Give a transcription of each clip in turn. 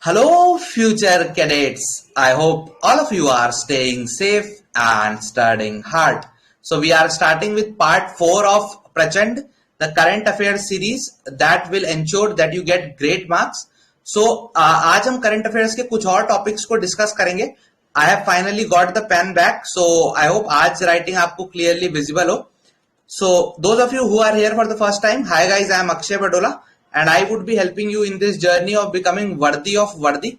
Hello, future cadets. I hope all of you are staying safe and studying hard. So we are starting with part 4 of Prachand, the current affairs series that will ensure that you get great marks. So आज हम current affairs के कुछ और topics को discuss करेंगे. I have finally got the pen back, so I hope आज writing आपको clearly visible हो. So those of you who are here for the first time, hi guys, I am Akshay Badola and I would be helping you in this journey of becoming worthy of वर्दी.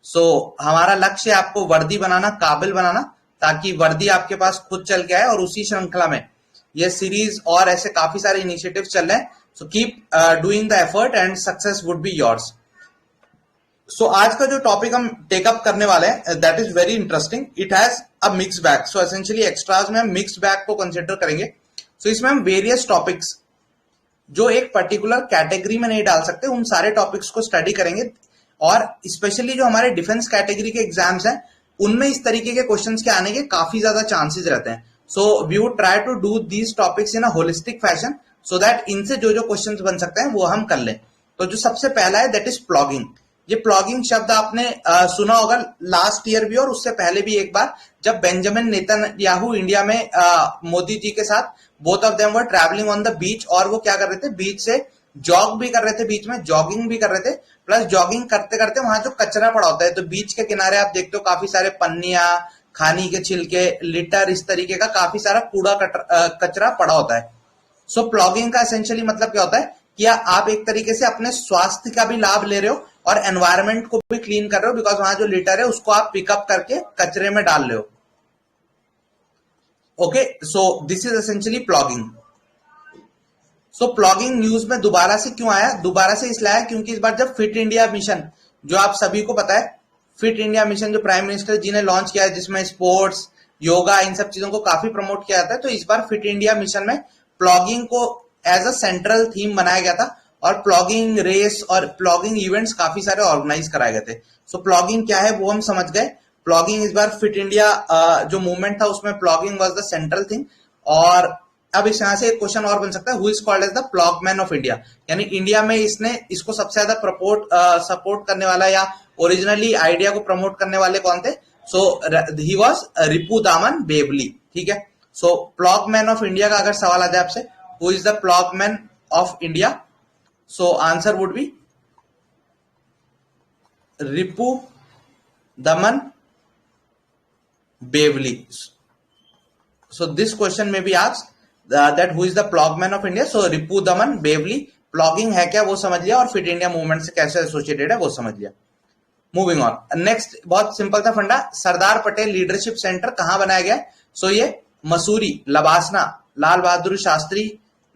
So हमारा लक्ष्य है आपको वर्दी बनाना, काबिल बनाना, ताकि वर्दी आपके पास खुद चल के आए. और उसी श्रृंखला में ये सीरीज और ऐसे काफी सारे इनिशिएटिव्स चल रहे हैं. So keep doing the effort and success would be yours. So आज का जो टॉपिक हम टेकअप करने वाले हैं that is very interesting. It has a mix bag. So essentially extras में हम मिक्स बैग को कंसिडर करेंगे. सो इसमें हम वेरियस टॉपिक्स जो एक पर्टिकुलर कैटेगरी में नहीं डाल सकते उन सारे टॉपिक्स को स्टडी करेंगे. और स्पेशली जो हमारे डिफेंस कैटेगरी के एग्जाम्स हैं उनमें इस तरीके के क्वेश्चंस के आने के काफी ज्यादा चांसेस रहते हैं. So we would try to do these topics in a holistic fashion so that इनसे जो जो क्वेश्चंस बन सकते हैं वो हम कर लें. तो जो सबसे पहला है दैट इज प्लॉगिंग. ये प्लॉगिंग शब्द आपने सुना होगा लास्ट ईयर भी और उससे पहले भी एक बार, जब बेंजामिन नेतन्याहू इंडिया में मोदी जी के साथ both of them were travelling on the beach. और वो क्या कर रहे थे, बीच से जॉग भी कर रहे थे, बीच में जॉगिंग भी कर रहे थे. प्लस जॉगिंग करते करते वहां जो कचरा पड़ा होता है, तो बीच के किनारे आप देखते हो काफी सारे पन्नियां, खानी के छिलके, लिटर, इस तरीके का काफी सारा कूड़ा कचरा पड़ा होता है. सो प्लॉगिंग का एसेंशियली मतलब क्या होता है कि आप एक तरीके से अपने स्वास्थ्य का भी लाभ ले रहे हो और एनवायरमेंट को भी क्लीन कर रहे हो, बिकॉज वहां जो लिटर है उसको आप पिकअप करके कचरे में डाल रहे हो. Okay, so this is essentially plogging. So plogging news में दोबारा से क्यों आया? दोबारा से इसलिए आया क्योंकि इस बार जब फिट इंडिया मिशन, जो आप सभी को पता है, फिट इंडिया मिशन जो प्राइम मिनिस्टर जी ने लॉन्च किया है जिसमें स्पोर्ट्स, योगा, इन सब चीजों को काफी प्रमोट किया जाता है. तो इस बार फिट इंडिया मिशन में प्लॉगिंग को एज अ सेंट्रल थीम बनाया गया था और प्लॉगिंग रेस और प्लॉगिंग इवेंट्स काफी सारे ऑर्गेनाइज कराए गए थे. सो प्लॉगिंग क्या है वो हम समझ गए. प्लॉगिंग इस बार फिट इंडिया जो मूवमेंट था उसमें plogging was the central thing. और अब इस यहाँ से एक क्वेश्चन और बन सकता है, who is called as the Plogman of India. यानी इंडिया में इसने इसको सबसे ज्यादा सपोर्ट करने वाला या ओरिजिनली आइडिया को प्रमोट करने वाले कौन थे? सो ही वाज रिपू दामन बेवली. ठीक है. सो प्लॉगमैन ऑफ इंडिया का अगर सवाल आ जाए आपसे, who is the Plogman of India, so answer would be Ripu Daman Bevli. So this question may be asked that who is the Plogman of India. So Ripu Daman Bevli. Plogging है क्या वो समझ लिया और फिट इंडिया मूवमेंट से कैसे एसोसिएटेड है वो समझ लिया. Moving on. नेक्स्ट बहुत सिंपल था फंडा. सरदार पटेल लीडरशिप सेंटर कहां बनाया गया? सो ये Mussoorie, LBSNAA, Lal Bahadur Shastri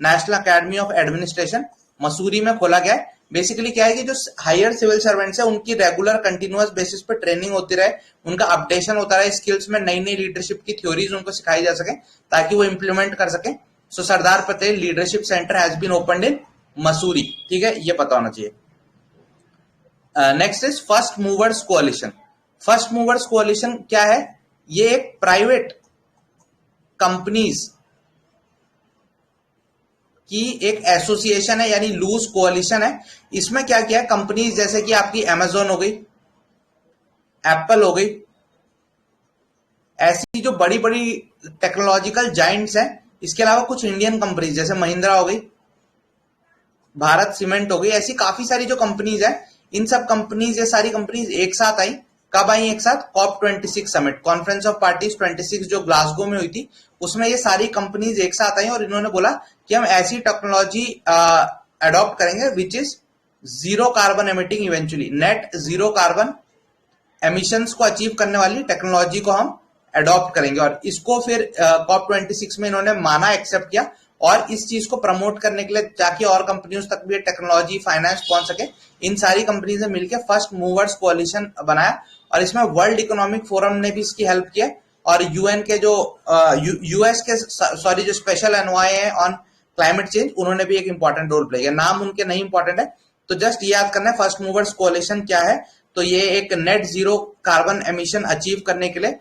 national academy of administration, Mussoorie में खोला गया है. बेसिकली क्या है कि जो हायर सिविल सर्वेंट्स है उनकी रेगुलर कंटिन्यूअस बेसिस पे ट्रेनिंग होती रहे, उनका अपडेशन होता रहे स्किल्स में, नई नई लीडरशिप की थ्योरीज उनको सिखाई जा सके ताकि वो इंप्लीमेंट कर सके. So Sardar Patel leadership centre has been opened in Mussoorie. ठीक है, ये पता होना चाहिए. Next is first movers coalition. First movers coalition क्या है? ये एक प्राइवेट कंपनीज की एक एसोसिएशन है, यानी लूज कोalition है. इसमें क्या किया है, कंपनीज जैसे कि आपकी अमेजोन हो गई, एप्पल हो गई, ऐसी जो बड़ी बड़ी टेक्नोलॉजिकल जाइंट्स हैं, इसके अलावा कुछ इंडियन कंपनीज जैसे महिंद्रा हो गई, भारत सीमेंट हो गई, ऐसी काफी सारी जो कंपनीज है, इन सब कंपनीज, ये सारी कंपनीज एक साथ आई. कब आई एक साथ? COP26 summit, conference of parties 26 जो ग्लासगो में हुई थी, उसमें ये सारी कंपनीज एक साथ आई और इन्होंने बोला कि हम ऐसी टेक्नोलॉजी अडॉप्ट करेंगे which is zero carbon emitting, eventually net zero carbon emissions को अचीव करने वाली टेक्नोलॉजी को हम अडॉप्ट करेंगे. और इसको फिर COP26 में इन्होंने माना, एक्सेप्ट किया और इस चीज को प्रमोट करने के लिए ताकि और कंपनियों तक भी टेक्नोलॉजी फाइनेंस पहुंच सके, इन सारी कंपनीज ने मिलकर फर्स्ट मूवर्स कोalition बनाया. और इसमें वर्ल्ड इकोनॉमिक फोरम ने भी इसकी हेल्प किया और यूएन के जो यूएस के जो स्पेशल एनवाई है ऑन क्लाइमेट चेंज, उन्होंने भी एक इंपॉर्टेंट रोल प्ले किया. नाम उनके नहीं इंपॉर्टेंट है, तो जस्ट याद करना है फर्स्ट मूवर्स कोalition क्या है. तो ये एक net zero carbon emission achieve करने के लिए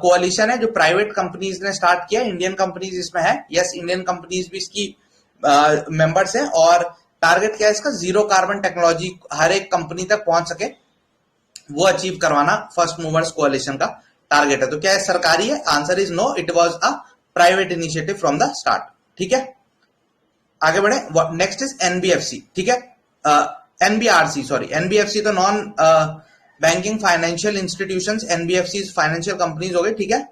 कोalition है जो प्राइवेट कंपनीज ने स्टार्ट किया. इंडियन कंपनीज इसमें है, यस इंडियन कंपनीज भी इसकी मेंबर्स हैं. और टारगेट क्या है इसका? जीरो कार्बन टेक्नोलॉजी हर एक कंपनी तक पहुंच सके. वो अचीव करवाना फर्स्ट मूवर्स कोalition का टारगेट है। तो क्या है, सरकारी है? Answer is no, it was a private initiative from the start. ठीक है, आगे बढ़े। Next is NBFC. ठीक है, एनबीआरसी, सॉरी, एनबीएफसी तो non banking financial institutions, NBFC financial companies हो गए। ठीक है,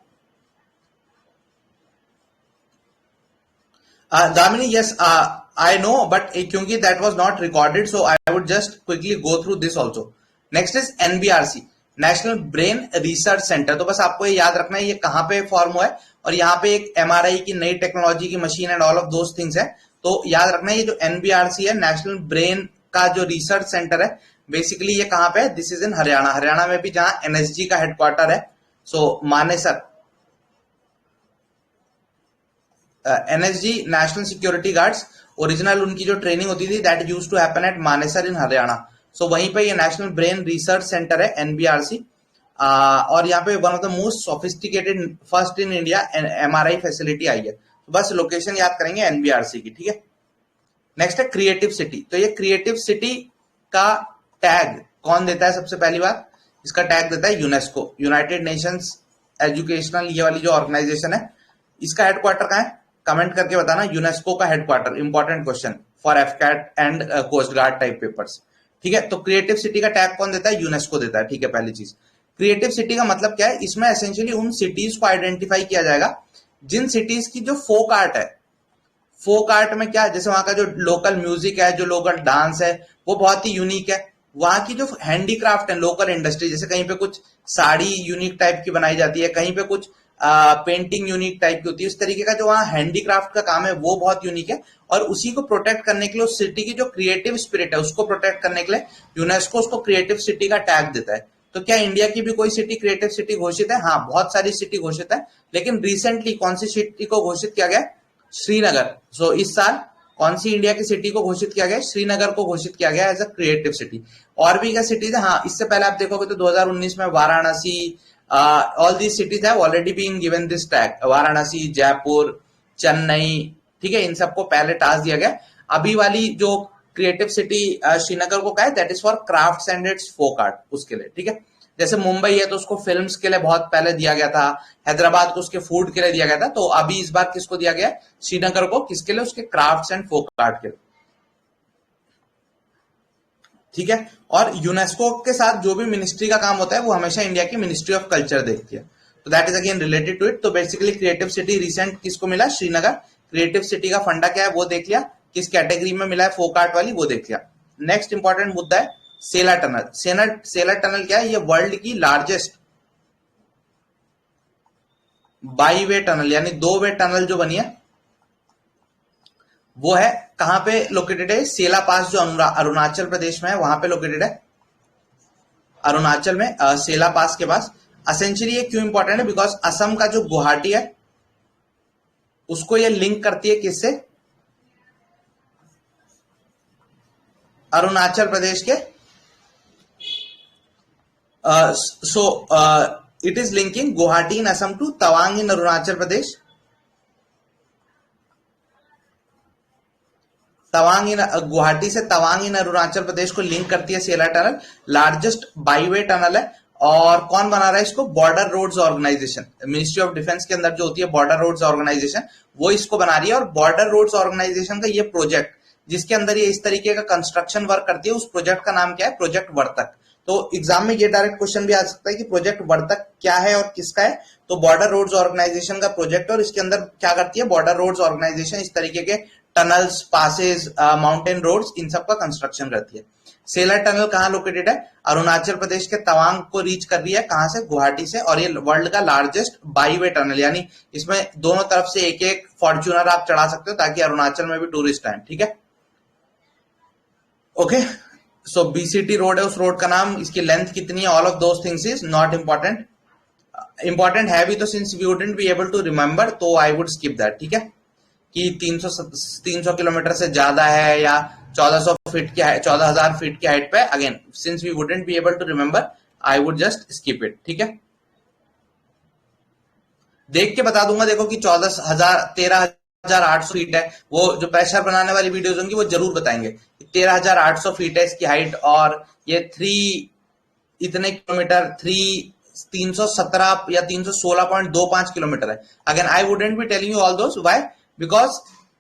Damini, yes I know, but क्योंकि that was not recorded, so I would just quickly go through this also. Next is NBRC, national brain research centre. तो बस आपको ये याद रखना है ये कहां पे फॉर्म हुआ है, और यहाँ पे एक एमआरआई की नई टेक्नोलॉजी की machine and all of those things है। तो याद रखना है ये जो एनबीआरसी है, नेशनल ब्रेन का जो रिसर्च सेंटर है, बेसिकली ये कहां पे है? This is in Haryana. Haryana में भी जहां एनएसजी का हेडक्वार्टर है, so Manesar, NSG national security guards, original उनकी जो ट्रेनिंग होती थी that used to happen at Manesar in Haryana. So वहीं पे ये नेशनल ब्रेन रिसर्च सेंटर है, एनबीआरसी, और यहाँ पे one of the most sophisticated first in India MRI facility आई है। तो बस लोकेशन याद करेंगे एनबीआरसी की। ठीक है, नेक्स्ट है क्रिएटिव सिटी। तो ये क्रिएटिव सिटी का टैग कौन देता है? सबसे पहली बात, इसका टैग देता है यूनेस्को, यूनाइटेड नेशंस एजुकेशनल, ये वाली जो ऑर्गेनाइजेशन है। इसका हेडक्वार्टर कहाँ है? कमेंट करके बताना, यूनेस्को का headquarter. Important question for AFCAT and coast guard type papers. ठीक है, तो क्रिएटिव सिटी का टैग कौन देता है? यूनेस्को देता है। ठीक है, पहली चीज। क्रिएटिव सिटी का मतलब क्या है? इसमें एसेंशियली उन सिटीज को आइडेंटिफाई किया जाएगा जिन सिटीज की जो फोक आर्ट है, फोक आर्ट में क्या, जैसे वहां का जो लोकल म्यूजिक है, जो लोकल डांस है, वो बहुत ही यूनिक है। वहां की जो हैंडीक्राफ्ट है, लोकल इंडस्ट्री, जैसे कहीं पे कुछ साड़ी यूनिक टाइप की बनाई जाती है, कहीं पे कुछ पेंटिंग यूनिक टाइप की होती है, उस तरीके का जो वहाँ हैंडीक्राफ्ट का काम है वो बहुत यूनिक है। और उसी को प्रोटेक्ट करने के लिए, उस सिटी की जो क्रिएटिव स्पिरिट है उसको प्रोटेक्ट करने के लिए यूनेस्को उसको क्रिएटिव सिटी का टैग देता है। तो क्या इंडिया की भी कोई सिटी क्रिएटिव सिटी घोषित है? हाँ, बहुत सारी सिटी घोषित है, लेकिन रिसेंटली कौन सी सिटी को घोषित किया गया? श्रीनगर। सो इस साल कौन सी इंडिया की सिटी को घोषित किया गया? श्रीनगर को घोषित किया गया एज अ क्रिएटिव सिटी। और भी क्या सिटीज है? हाँ, इससे पहले आप देखोगे तो 2019 में Varanasi, all these cities have already been given this tag. Varanasi, Jaipur, Chennai, ठीक है, इन सबको पहले टास्क दिया गया। अभी वाली जो क्रिएटिव सिटी श्रीनगर को कहा है, that is for crafts and its folk art, उसके लिए। ठीक है, जैसे मुंबई है तो उसको फिल्म्स के लिए बहुत पहले दिया गया था, हैदराबाद को उसके फूड के लिए दिया गया था, तो अभी इस बार किसको दिया गया? श्रीनगर को, किसके लिए? उसके क्राफ्ट्स एंड फोक आर्ट के लिए। ठीक है, और यूनेस्को के साथ जो भी मिनिस्ट्री का काम होता है वो हमेशा इंडिया की मिनिस्ट्री ऑफ कल्चर देखती है। तो that is again related to it. तो बेसिकली क्रिएटिव सिटी रिसेंट किसको मिला? श्रीनगर। क्रिएटिव सिटी का फंडा क्या है वो देख लिया, किस कैटेगरी में मिला है, फोक आर्ट वाली, वो देख लिया। नेक्स्ट इंपॉर्टेंट मुद्दा है सेला टनल। सेला टनल क्या है? ये वर्ल्ड की लार्जेस्ट बाई वे टनल, यानी 2 वे टनल जो बनी है, वो है कहां पे लोकेटेड है? सेला पास, जो अरुणाचल प्रदेश में है, वहां पे लोकेटेड है, अरुणाचल में, सेला पास के पास। असेंशियली ये क्यों इंपॉर्टेंट है? बिकॉज असम का जो गुवाहाटी है उसको ये लिंक करती है किससे? अरुणाचल प्रदेश के। So it is linking Guwahati in Assam to Tawang in Arunachal Pradesh. Tawang in Guwahati से तवांग इन अरुणाचल प्रदेश को लिंक करती है Sela tunnel. Largest byway tunnel है। और कौन बना रहा है इसको? Border roads organisation, ministry of defence के अंदर जो होती है बॉर्डर रोड्स ऑर्गेनाइजेशन, वो इसको बना रही है। और बॉर्डर रोड्स ऑर्गेनाइजेशन का ये प्रोजेक्ट, जिसके अंदर ये इस तरीके का कंस्ट्रक्शन वर्क करती है, उस प्रोजेक्ट का नाम क्या है? प्रोजेक्ट वर्तक। तो एग्जाम में ये डायरेक्ट क्वेश्चन भी आ सकता है कि प्रोजेक्ट वर्तक क्या है और किसका है? तो बॉर्डर रोड्स ऑर्गेनाइजेशन का प्रोजेक्ट, और इसके अंदर क्या करती है बॉर्डर रोड्स ऑर्गेनाइजेशन? इस तरीके के टनल्स, पासेस, माउंटेन रोड्स, इन सब का कंस्ट्रक्शन करती है। सेला टनल कहाँ लोकेटेड है? अरुणाचल प्रदेश के तवांग को रीच कर रही है, कहां से? गुवाहाटी से। और ये वर्ल्ड का लार्जेस्ट बाईवे टनल, यानी इसमें दोनों तरफ से एक एक फॉर्च्यूनर आप चढ़ा सकते हो ताकि अरुणाचल में भी टूरिस्ट आए। ठीक है, ओके। सो बीसीटी रोड है उस रोड का नाम, इसकी लेंथ कितनी है, all of those things is not important. Important है भी, तो since we wouldn't be able to remember, तो आई वुड स्किप दैट। ठीक है, कि 300 किलोमीटर से ज्यादा है या 1400 फीट की 14,000 फीट की हाइट पे, again since we wouldn't be able to remember, I would just skip it. ठीक है, देख के बता दूंगा, देखो कि 13,800 फीट है। वो जो प्रेशर बनाने वाली वीडियोज होंगी वो जरूर बताएंगे 13,800 फीट है इसकी हाइट, और ये इतने किलोमीटर 317 या 316.25 किलोमीटर है. Again I wouldn't be telling you all those. Why? Because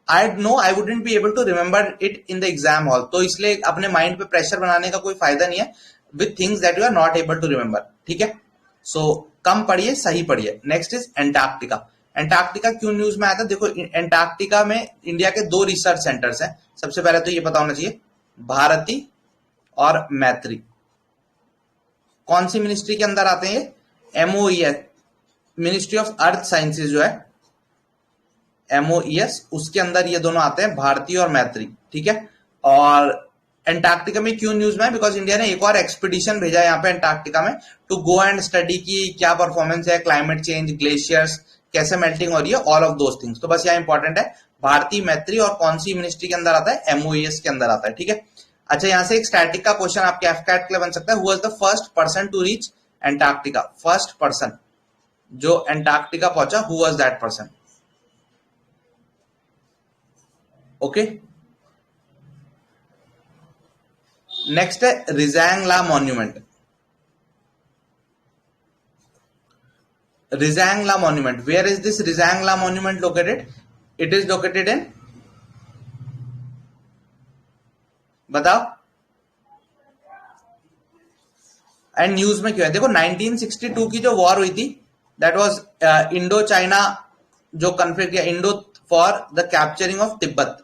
I know I wouldn't be able to remember it in the exam hall. तो इसलिए अपने माइंड पे प्रेशर बनाने का कोई फायदा नहीं है with things that you are not able to remember. ठीक है, सो कम पढ़िए, सही पढ़िए. Next is Antarctica. एंटार्क्टिका क्यों न्यूज में आया था? देखो, एंटार्क्टिका में इंडिया के 2 रिसर्च सेंटर्स हैं. सबसे पहले तो ये पता होना चाहिए, भारती और मैत्री. कौन सी मिनिस्ट्री के अंदर आते हैं ये? MOES, ministry of earth sciences जो है, MOES, उसके अंदर ये दोनों आते हैं, भारती और मैत्री. ठीक है, और एंटार्क्टिका में क्यों न्यूज में है? बिकॉज इंडिया ने एक और एक्सपीडिशन भेजा है यहाँ पे एंटार्क्टिका में टू गो एंड स्टडी की क्या परफॉर्मेंस है, क्लाइमेट चेंज, ग्लेशियर्स कैसे मेल्टिंग हो रही है, ऑल ऑफ दोस थिंग्स. तो बस यहाँ इंपॉर्टेंट है, भारती, मैत्री, और कौन सी मिनिस्ट्री के अंदर आता है? MOES के अंदर आता है. ठीक है. अच्छा, यहां से एक स्टैटिक का क्वेश्चन आपके एफकैट के लिए बन सकता है. Who was the first person to reach Antarctica? First person जो एंटार्क्टिका पहुंचा, who was that person? Okay. Next है Rezang La monument. Rezang La monument, where is this Rezang La monument located? It is located in, बताओ. एंड न्यूज में क्यों है? देखो, 1962 की जो वॉर हुई थी, दैट वाज इंडो चाइना जो कन्फ्लिक्ट किया, Indo for the capturing of Tibet.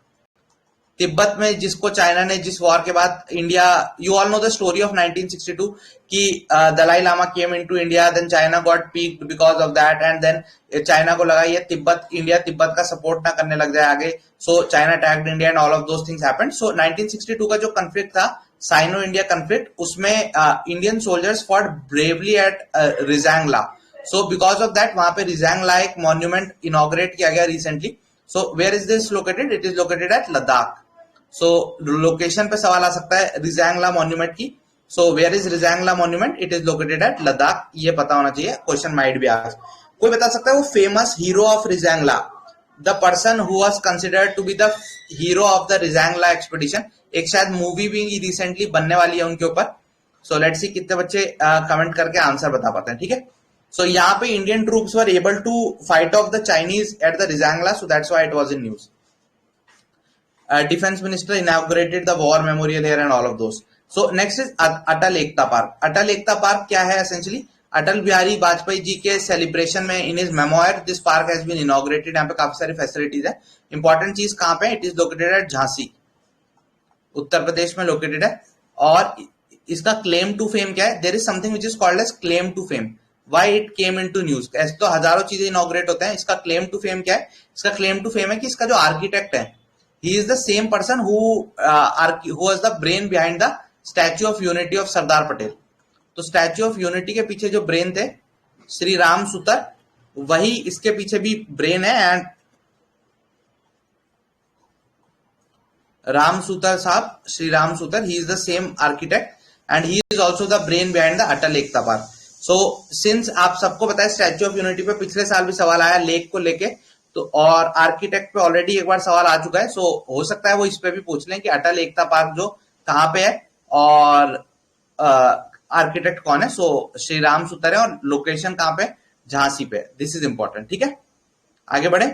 Tibet में जिसको चाइना ने, जिस वॉर के बाद India, you all know the story of 1962 कि Dalai Lama came into India, then China got piqued because of that, and then China को लगा ये तिब्बत, इंडिया तिब्बत का सपोर्ट ना करने लग जाए आगे, so China attacked India and all of those things happened. So 1962 का जो कन्फ्लिक्ट था, साइनो इंडिया कन्फ्लिक्ट, उसमें Indian soldiers fought bravely at Rezang La. So because of that वहां पे रिजैंगला एक मॉन्यूमेंट इनॉग्रेट किया गया recently. So where is this located? It is located at Ladakh. So location पे सवाल आ सकता है रिजैंगला मॉन्यूमेंट की. So where is Rezang La monument? It is located at Ladakh. ये पता होना चाहिए, क्वेश्चन माइट बी आस्क्ड. कोई बता सकता है वो famous hero of Rezang La, the person who was considered to be the hero of the Rezang La expedition? एक शायद मूवी भी रिसेंटली बनने वाली है उनके ऊपर. सो लेट्स सी कितने बच्चे कमेंट करके आंसर बता पाते हैं. ठीक है, सो यहाँ पे Indian troops were able to fight off the Chinese at the Rezang La, so that's why it was in news. Defense Minister inaugurated the war memorial here and all of those. So next is Atal Ekta Park. Atal Ekta Park क्या है essentially? Atal Bihari Vajpayee ji के celebration में in his memoir this park has been inaugurated. यहाँ पे काफी सारी facilities है. Important चीज कहाँ पे? It is located at Jhansi, Uttar Pradesh में लोकेटेड है. और इसका क्लेम टू फेम क्या है? There is something which is called as claim to fame. Why it came in to news? ऐसे तो हजारों चीजें इनॉग्रेट होते हैं, इसका क्लेम टू फेम क्या है? इसका क्लेम टू फेम है कि इसका जो आर्किटेक्ट है, he is the same person who was the brain behind the Statue of Unity of Sardar Patel. तो स्टैच्यू ऑफ यूनिटी के पीछे जो ब्रेन थे श्री राम सुतर, वही इसके पीछे भी ब्रेन है. एंड राम सुतर साहब, Shri Ram Sutar, he is the same architect and he is also the brain behind the Atal Ekta park. So since आप सबको पता है स्टैच्यू ऑफ यूनिटी पे पिछले साल भी सवाल आया लेक को लेके, तो और आर्किटेक्ट पे ऑलरेडी एक बार सवाल आ चुका है. सो हो सकता है वो इस पे भी पूछ लें कि अटल एकता पार्क जो कहाँ पे है और आर्किटेक्ट कौन है. सो श्री राम सुतर है और लोकेशन कहाँ पे? झांसी पे. This is important. ठीक है, आगे बढ़े.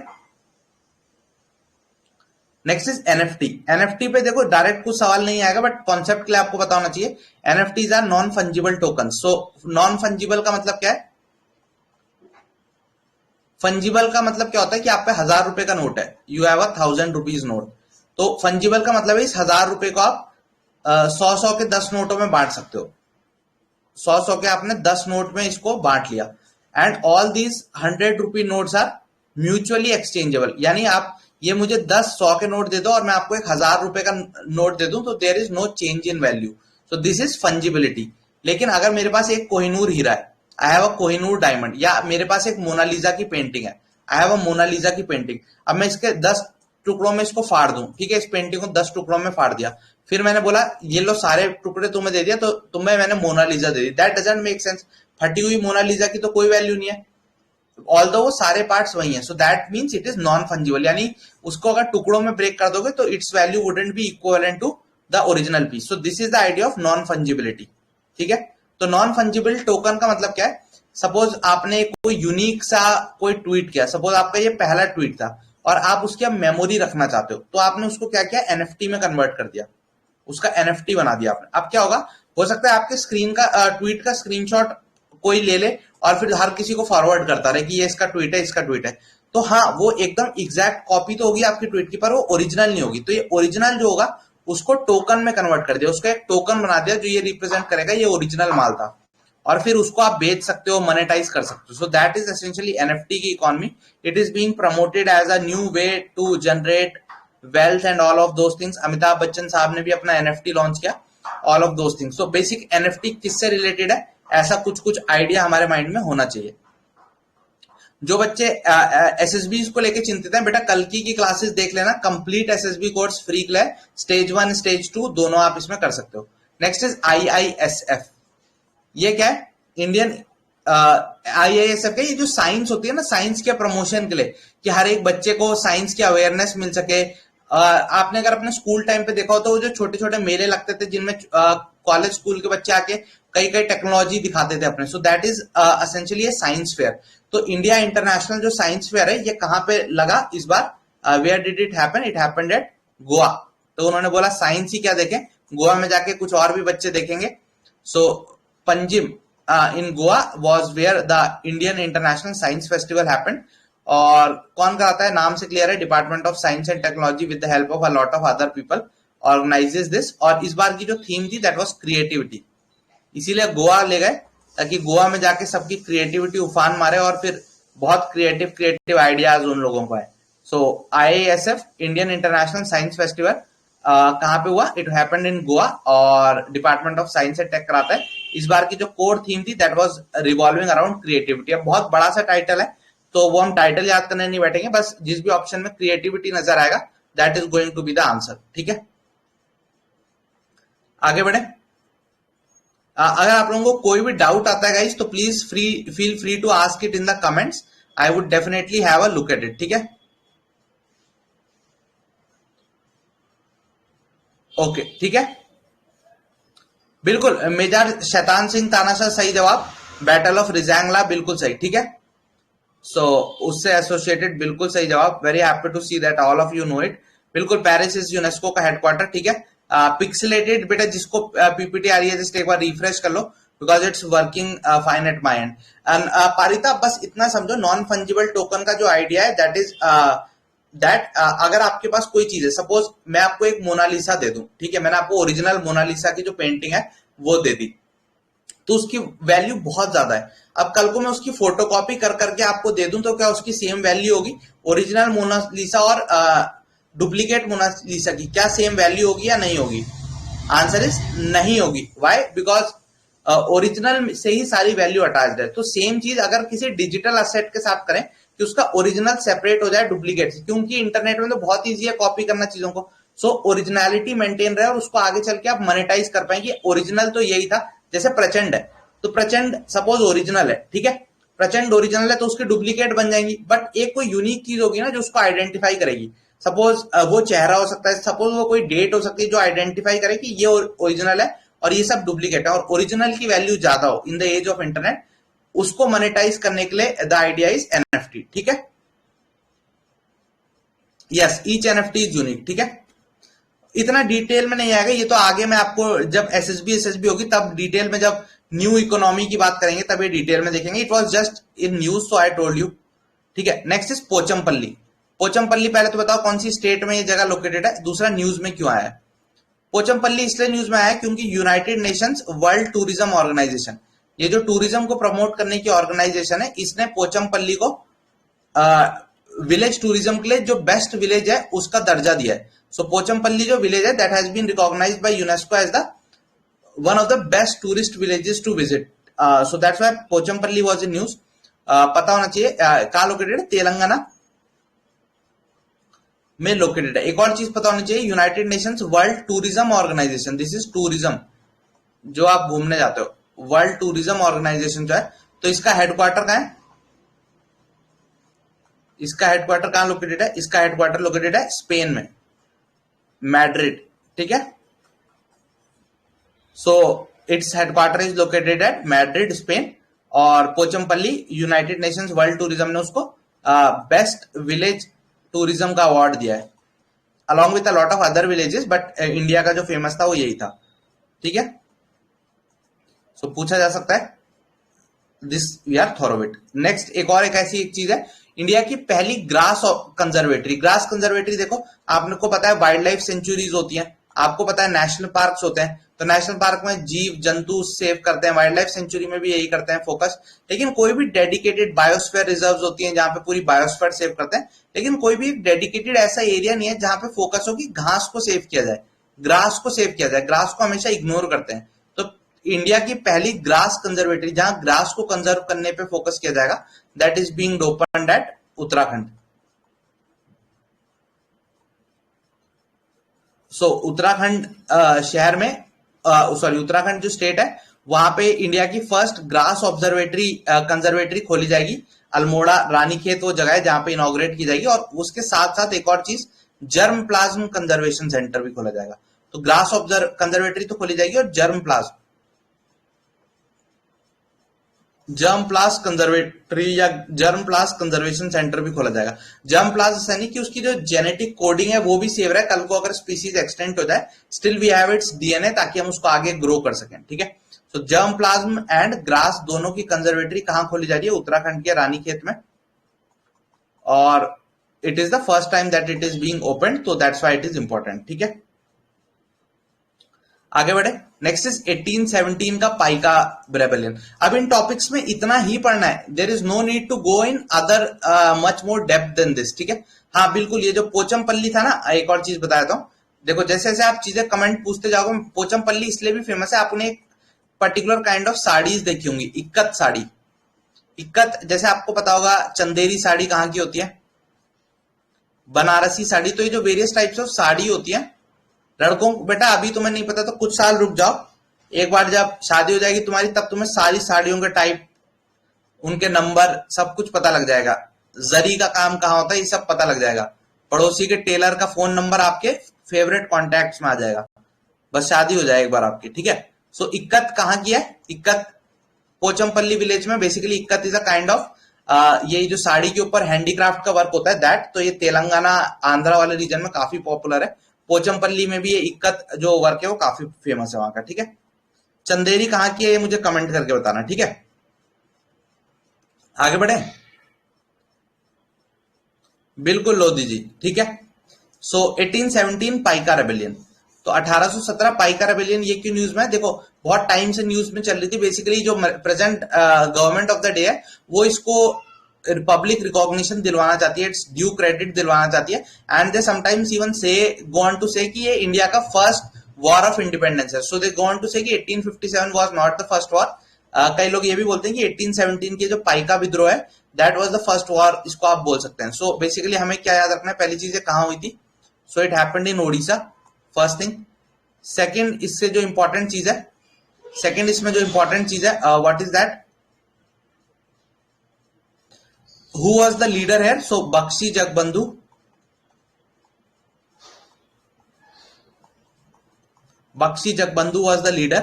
Next is NFT. एनएफटी पे देखो डायरेक्ट कुछ सवाल नहीं आएगा, बट कॉन्सेप्ट के लिए आपको पता होना चाहिए. NFTs are non fungible token. So non fungible का मतलब क्या है? फंजिबल का मतलब क्या होता है कि आप पे 1000 रुपए का नोट है, यू हैव 1000 रुपीज नोट. तो फंजिबल का मतलब है इस 1000 रुपए को आप 100 के 10 नोटों में बांट सकते हो. 100 के आपने 10 नोट में इसको बांट लिया. And all these 100 rupee notes are mutually exchangeable. यानी आप ये मुझे 100 के नोट दे दो और मैं आपको 1000 रुपए का नोट दे दूं, तो there is no change in value. So this is fungibility. लेकिन अगर मेरे पास एक कोहिनूर हीरा है, I have a Kohinoor diamond, या मेरे पास एक मोनालिसा की पेंटिंग है, आई हैव अ मोनालिसा की पेंटिंग. अब मैं इसके 10 टुकड़ों में इसको फाड़ दूं, ठीक है, इस पेंटिंग को 10 टुकड़ों में फाड़ दिया, फिर मैंने बोला ये लो सारे टुकड़े तुम्हें दे दिया, तो तुम्हें मैंने मोनालिसा दे दी. That doesn't make sense. फटी हुई मोनालिसा की तो कोई वैल्यू नहीं है, ऑल्दो वो सारे पार्ट्स वही हैं. So that means it is non fungible. यानी उसको अगर टुकड़ों में ब्रेक कर दोगे तो its value wouldn't be equivalent to the original piece. So this is the idea of non fungibility. ठीक है, तो नॉन फंजिबल टोकन का मतलब क्या है? सपोज आपने कोई यूनिक सा कोई ट्वीट किया, सपोज आपका ये पहला ट्वीट था और आप उसकी अब मेमोरी रखना चाहते हो, तो आपने उसको क्या किया? एनएफटी में कन्वर्ट कर दिया, उसका एनएफटी बना दिया आपने। अब क्या होगा? हो सकता है आपके स्क्रीन का ट्वीट का स्क्रीनशॉट कोई ले ले और फिर हर किसी को फॉरवर्ड करता रहे कि ये इसका ट्वीट है, इसका ट्वीट है। तो हाँ, वो एकदम एग्जैक्ट कॉपी तो होगी आपकी ट्वीट की, पर वो ओरिजिनल नहीं होगी। तो ये ओरिजिनल जो होगा उसको टोकन में कन्वर्ट कर दिया, उसका एक टोकन बना दिया जो ये रिप्रेजेंट करेगा ये ओरिजिनल माल था, और फिर उसको आप बेच सकते हो, मोनेटाइज कर सकते हो। So that is essentially NFT की economy. It is being promoted as a new way to generate wealth and all of those things. Amitabh Bachchan साहब ने भी अपना एनएफटी लॉन्च किया, all of those things. So basic NFT किससे related है, ऐसा कुछ कुछ आइडिया हमारे माइंड में होना चाहिए। जो बच्चे एसएसबी को लेके चिंतित हैं, बेटा कल की क्लासेस देख लेना, कंप्लीट एसएसबी कोर्स फ्री के लिए, स्टेज 1 स्टेज 2 दोनों आप इसमें कर सकते हो। Next is IISF. ये क्या है? इंडियन आईआईएसएफ का ये जो साइंस होती है ना, साइंस के प्रमोशन के लिए, कि हर एक बच्चे को साइंस की अवेयरनेस मिल सके। आपने अगर अपने स्कूल टाइम पे देखा हो तो वो जो छोटे छोटे मेले लगते थे जिनमें कॉलेज स्कूल के बच्चे आके कई कई टेक्नोलॉजी दिखाते थे अपने, so that is essentially a science fair. तो इंडिया इंटरनेशनल जो साइंस फेयर है ये कहां पे लगा इस बार? Where did it happen? It happened at Goa. तो उन्होंने बोला साइंस ही क्या देखें, गोवा में जाके कुछ और भी बच्चे देखेंगे। सो Panjim in Goa was where the Indian International Science Festival happened। और कौन कराता है? नाम से क्लियर है, department of science and technology with the help of a lot of other people organises this. और इस बार की जो थीम थी दैट वाज क्रिएटिविटी, इसीलिए गोवा ले गए ताकि गोवा में जाके सबकी क्रिएटिविटी उफान मारे और फिर बहुत क्रिएटिव आइडियाज उन लोगों को है। So IASF Indian International Science Festival कहाँ पे हुआ? इट हैपेंड इन गोवा, और department of science and tech कराता है। इस बार की जो कोर थीम थी that was revolving around creativity. अब बहुत बड़ा सा टाइटल है तो वो हम टाइटल याद करने नहीं बैठेंगे, बस जिस भी ऑप्शन में क्रिएटिविटी नजर आएगा that is going to be the answer. ठीक है, आगे बढ़े। अगर आप लोगों को कोई भी डाउट आता है गाइस तो please feel free to ask it in the comments, I would definitely have a look at it. ठीक है, ओके ठीक है, बिल्कुल। मेजर शैतान सिंह तानाशाह सही जवाब, बैटल ऑफ रिजैंगला बिल्कुल सही। ठीक है, सो उससे एसोसिएटेड बिल्कुल सही जवाब। Very happy to see that all of you know it. बिल्कुल, पेरिस इज यूनेस्को का हेडक्वार्टर। ठीक है, पिक्सेलेटेड बेटा जिसको पीपीटी आ रही है जस्ट एक बार रिफ्रेश कर लो because it's working fine at my end. Parita बस इतना समझो, नॉन फंजिबल टोकन का जो आइडिया है दैट इज दैट अगर आपके पास कोई चीज है, सपोज मैं आपको एक मोनालिसा दे दूं, ठीक है, मैंने आपको ओरिजिनल मोनालिसा की जो पेंटिंग है वो दे दी, तो उसकी वैल्यू बहुत ज्यादा है। अब कल को मैं उसकी फोटोकॉपी कर करके आपको दे दूं तो क्या उसकी सेम वैल्यू होगी? ओरिजिनल मोनालिसा और डुप्लीकेट मोनालिसा की क्या सेम वैल्यू होगी या नहीं होगी? आंसर इज नहीं होगी। व्हाई? बिकॉज ओरिजिनल से ही सारी वैल्यू अटैच्ड है। तो सेम चीज अगर किसी डिजिटल असेट के साथ करें कि उसका ओरिजिनल सेपरेट हो जाए डुप्लीकेट से, क्योंकि इंटरनेट में तो बहुत ईजी है कॉपी करना चीजों को। सो ओरिजिनलिटी मेंटेन रहे और उसको आगे चल के आप मोनेटाइज कर पाएंगे। ओरिजिनल तो यही था, जैसे प्रचंड है तो प्रचंड सपोज ओरिजिनल है, ठीक है, प्रचंड ओरिजिनल है तो उसकी डुप्लीकेट बन जाएंगी, बट एक कोई यूनिक चीज होगी ना जो उसको आइडेंटिफाई करेगी। सपोज वो चेहरा हो सकता है, सपोज वो कोई डेट हो सकती है जो आइडेंटिफाई करे कि ये ओरिजिनल है और ये सब डुप्लीकेट है, और ओरिजिनल की वैल्यू ज्यादा हो in the age of internet, उसको मोनेटाइज करने के लिए द आइडिया इज एनएफटी। ठीक है, yes, each NFT is unique. ठीक है, इतना डिटेल में नहीं आएगा ये, तो आगे मैं आपको जब एसएसबी होगी तब डिटेल में, जब न्यू इकोनॉमी की बात करेंगे तब ये डिटेल में देखेंगे। It was just in news so I told you. ठीक है, नेक्स्ट इज पोचमपल्ली। पोचमपल्ली पहले तो बताओ कौन सी स्टेट में ये जगह लोकेटेड है, दूसरा न्यूज में क्यों आया है। पोचमपल्ली इसलिए न्यूज में आया क्योंकि United Nations world Tourism Organization, ये जो टूरिज्म को प्रमोट करने की ऑर्गेनाइजेशन है, इसने पोचमपल्ली को विलेज टूरिज्म के लिए जो बेस्ट विलेज है उसका दर्जा दिया है। सो पोचमपल्ली जो विलेज है that has been recognised by UNESCO as the one of the best tourist villages to visit. So that's why Pochampally was in news. पता होना चाहिए कहाँ लोकेटेड है, तेलंगाना में लोकेटेड है। एक और चीज पता होनी चाहिए, United Nations world Tourism Organization, this is tourism जो आप घूमने जाते हो, वर्ल्ड टूरिज्म ऑर्गेनाइजेशन जो है, तो इसका हेडक्वार्टर कहाँ है? इसका हेडक्वार्टर कहां लोकेटेड है? इसका हेडक्वार्टर लोकेटेड है स्पेन में, मैड्रिड। ठीक है, so its headquarter is located at Madrid, Spain. और Pochampally united Nations world tourism ने उसको बेस्ट विलेज टूरिज्म का अवार्ड दिया है, along with a lot of other villages, but India का जो फेमस था वो यही था। ठीक है, सो पूछा जा सकता है, this we are thorough it. Next एक ऐसी एक चीज है, इंडिया की पहली ग्रास कंजर्वेटरी। ग्रास कंजर्वेटरी देखो, आपको पता है वाइल्ड लाइफ सेंचुरीज होती हैं, आपको पता है नेशनल पार्क्स होते हैं, तो नेशनल पार्क में जीव जंतु सेव करते हैं, वाइल्ड लाइफ सेंचुरी में भी यही करते हैं फोकस। लेकिन कोई भी डेडिकेटेड बायोस्फीयर रिजर्व्स होती हैं जहां पे पूरी बायोस्फीयर सेव करते हैं, लेकिन कोई भी एक डेडिकेटेड ऐसा एरिया नहीं है जहां पे फोकस हो कि घास को सेव किया जाए, ग्रास को सेव किया जाए। ग्रास को हमेशा इग्नोर करते हैं। तो इंडिया की पहली ग्रास कंजर्वेटरी जहां ग्रास को कंजर्व करने पे फोकस किया जाएगा, that is being opened at Uttarakhand. So Uttarakhand शहर में, सॉरी उत्तराखंड जो स्टेट है वहां पे इंडिया की फर्स्ट ग्रास ऑब्जर्वेटरी कंजर्वेटरी खोली जाएगी। अल्मोड़ा रानीखेत वो जगह है जहां पे इनॉग्रेट की जाएगी। और उसके साथ साथ एक और चीज, जर्म प्लाज्म कंजर्वेशन सेंटर भी खोला जाएगा। तो ग्रास कंजर्वेटरी तो खोली जाएगी और जर्म प्लास कंजर्वेटरी या जर्म प्लास कंजर्वेशन सेंटर भी खोला जाएगा। जर्म प्लास ऐसा नहीं कि उसकी जो जेनेटिक कोडिंग है वो भी सेव रहे, कल को अगर स्पीसीज एक्सटेंट हो जाए still we have its DNA, ताकि हम उसको आगे ग्रो कर सकें। ठीक है, तो जर्म प्लाज्म एंड ग्रास दोनों की कंजर्वेटरी कहां खोली जा रही है? उत्तराखंड के रानीखेत में। और it is the first time that it is being open, तो that's why it is important. ठीक है, आगे बढ़े। नेक्स्ट इज 1817 का पाइका रेबेलियन। अब इन टॉपिक्स में इतना ही पढ़ना है, there is no need to go in other much more depth than this. ठीक है, हाँ बिल्कुल, ये जो पोचमपल्ली था ना, एक और चीज बताया था। देखो जैसे जैसे आप चीजें कमेंट पूछते जाओगे, पोचमपल्ली इसलिए भी फेमस है, आपने एक पर्टिकुलर काइंड ऑफ साड़ीज देखी होंगी, इक्कत साड़ी। इक्कत, जैसे आपको पता होगा चंदेरी साड़ी कहाँ की होती है, बनारसी साड़ी। तो ये जो वेरियस टाइप्स ऑफ साड़ी होती है, लड़कों को बेटा अभी तुम्हें नहीं पता तो कुछ साल रुक जाओ, एक बार जब शादी हो जाएगी तुम्हारी तब तुम्हें सारी साड़ियों के टाइप, उनके नंबर, सब कुछ पता लग जाएगा। जरी का काम कहाँ होता है ये सब पता लग जाएगा। पड़ोसी के टेलर का फोन नंबर आपके फेवरेट कॉन्टैक्ट्स में आ जाएगा, बस शादी हो जाए एक बार आपकी। ठीक है, सो इक्कत कहाँ की है? इक्कत पोचमपल्ली विलेज में। Basically ikat is a kind of, ये जो साड़ी के ऊपर हैंडीक्राफ्ट का वर्क होता है दैट, तो ये तेलंगाना आंध्रा वाले रीजन में काफी पॉपुलर है। पोचमपल्ली में भी ये इक्कत जो वर्क है वो काफी फेमस है वहां का। ठीक है, चंदेरी कहाँ की है ये मुझे कमेंट करके बताना। ठीक है, आगे बढ़े। बिल्कुल लोधी जी, ठीक है। सो 1817 पाइका रेबेलियन। तो 1817 पाइका रेबेलियन ये क्यों न्यूज में है? देखो बहुत टाइम से न्यूज में चल रही थी। बेसिकली जो present government of the day है वो इसको पब्लिक रिकॉग्निशन दिलवाना चाहती है, इट्स ड्यू क्रेडिट दिलवाना चाहती है। एंड दे समटाइम्स इवन से गो ऑन टू से कि ये इंडिया का फर्स्ट वॉर ऑफ इंडिपेंडेंस है। सो दे गो ऑन टू से कि 1857 was not the first war. कई लोग ये भी बोलते हैं कि 1817 के जो पाइका विद्रोह है that was the first war, इसको आप बोल सकते हैं। सो बेसिकली हमें क्या याद रखना है, पहली चीज कहां हुई थी? So it happened in Odisha, first thing. Second, इससे जो इंपॉर्टेंट चीज है, सेकंड इसमें जो इंपॉर्टेंट चीज है, what is that? Who was the leader here? So Bakshi Jagbandhu. Bakshi Jagbandhu was the leader.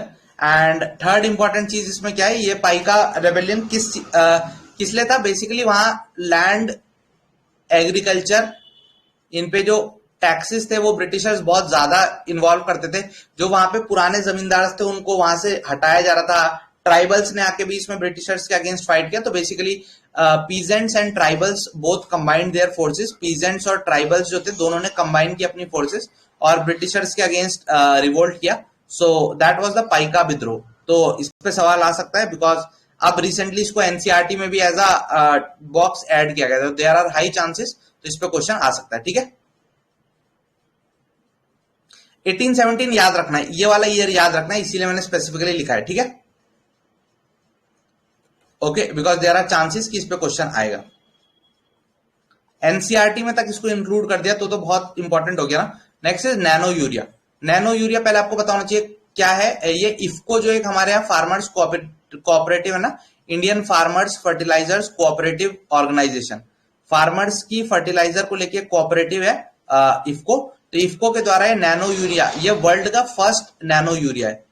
And third important चीज इसमें क्या है, ये पाइका रेबेलियन किस लिए था? बेसिकली वहां लैंड, एग्रीकल्चर, इन पे जो टैक्सेस थे वो ब्रिटिशर्स बहुत ज्यादा इन्वॉल्व करते थे। जो वहां पे पुराने जमींदार थे उनको वहां से हटाया जा रहा था। ट्राइबल्स ने आके भी इसमें ब्रिटिशर्स के अगेंस्ट फाइट किया। तो basically peasants and tribals both combined their forces. Peasants और ट्राइबल्स जो थे दोनों ने कंबाइन की अपनी फोर्सेस और ब्रिटिशर्स के अगेंस्ट रिवोल्ट किया। So that was the Paika विद्रोह। तो इस पे सवाल आ सकता है बिकॉज अब रिसेंटली इसको एनसीईआरटी में भी एज अ बॉक्स ऐड किया गया था। देयर आर हाई चांसेस, तो इस पे क्वेश्चन आ सकता है। ठीक है, 1817 याद रखना है, ये वाला ईयर याद रखना है, इसीलिए मैंने स्पेसिफिकली लिखा है। ठीक है, okay, because there are chances कि इस पे क्वेश्चन आएगा। एनसीईआरटी में तक इसको इंक्लूड कर दिया तो बहुत इंपॉर्टेंट हो गया ना। Next is nano urea. Nano urea पहले आपको पता होना चाहिए क्या है। ये इफको जो एक हमारे यहाँ फार्मर्स कोऑपरेटिव है ना, Indian farmers fertilisers cooperative organisation, farmers की फर्टिलाइजर को लेके कोऑपरेटिव है इफको। तो इफको के द्वारा ये नैनो यूरिया, ये वर्ल्ड का फर्स्ट नैनो यूरिया है,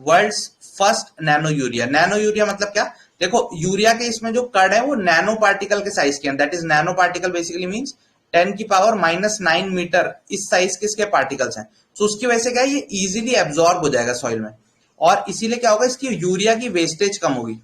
world's first nano urea. Nano urea मतलब क्या, देखो यूरिया के इसमें जो कण है वो नैनो पार्टिकल के साइज के हैं, that is nano particle basically means 10⁻⁻⁹ metre इस साइज के इसके पार्टिकल्स हैं। तो उसकी वजह से क्या है, ये इजीली एब्जॉर्ब हो जाएगा सॉइल में, और इसीलिए क्या होगा, इसकी यूरिया की वेस्टेज कम होगी।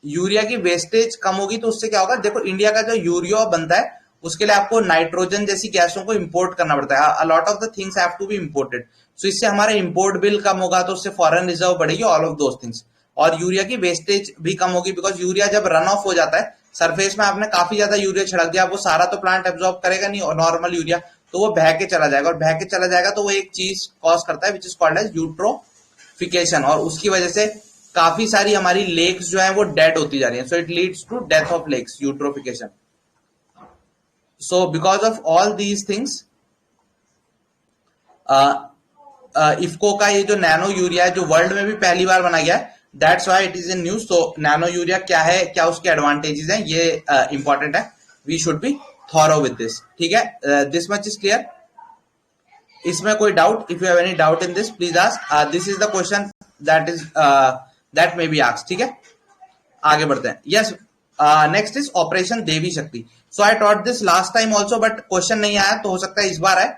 यूरिया की वेस्टेज कम होगी तो उससे क्या होगा, देखो इंडिया का जो यूरिया बनता है उसके लिए आपको नाइट्रोजन जैसी गैसों को इंपोर्ट करना पड़ता है, a lot of the things have to be imported, so इससे हमारा इंपोर्ट बिल कम होगा, तो उससे फॉरेन रिजर्व बढ़ेगी, ऑल ऑफ दोस थिंग्स। और यूरिया की वेस्टेज भी कम होगी, बिकॉज यूरिया जब रन ऑफ हो जाता है सरफेस में, आपने काफी ज्यादा यूरिया छिड़क दिया, वो सारा तो प्लांट एब्जॉर्ब करेगा नहीं, और नॉर्मल यूरिया तो वो बह के चला जाएगा, और बह के चला जाएगा तो वो एक चीज कॉज करता है which is called as eutrophication, और उसकी वजह से काफी सारी हमारी लेक्स जो है वो डेड होती जा रही है, so it leads to death of lakes, eutrophication. So because of all these things IFFCO का ये जो नैनो यूरिया है जो वर्ल्ड में भी पहली बार बना गया है, that's why it is in news. तो नैनो यूरिया क्या है, क्या उसके एडवांटेजेस हैं, ये इंपॉर्टेंट है, we should be thorough with this, ठीक है। दिस मच इज क्लियर, इसमें कोई doubt, if you have any doubt in this please ask, this is the question that may be asked, ठीक है। आगे बढ़ते हैं, yes. Next is operation Devi Shakti. So I thought this last time also, but question नहीं आया, तो हो सकता है इस बार आए।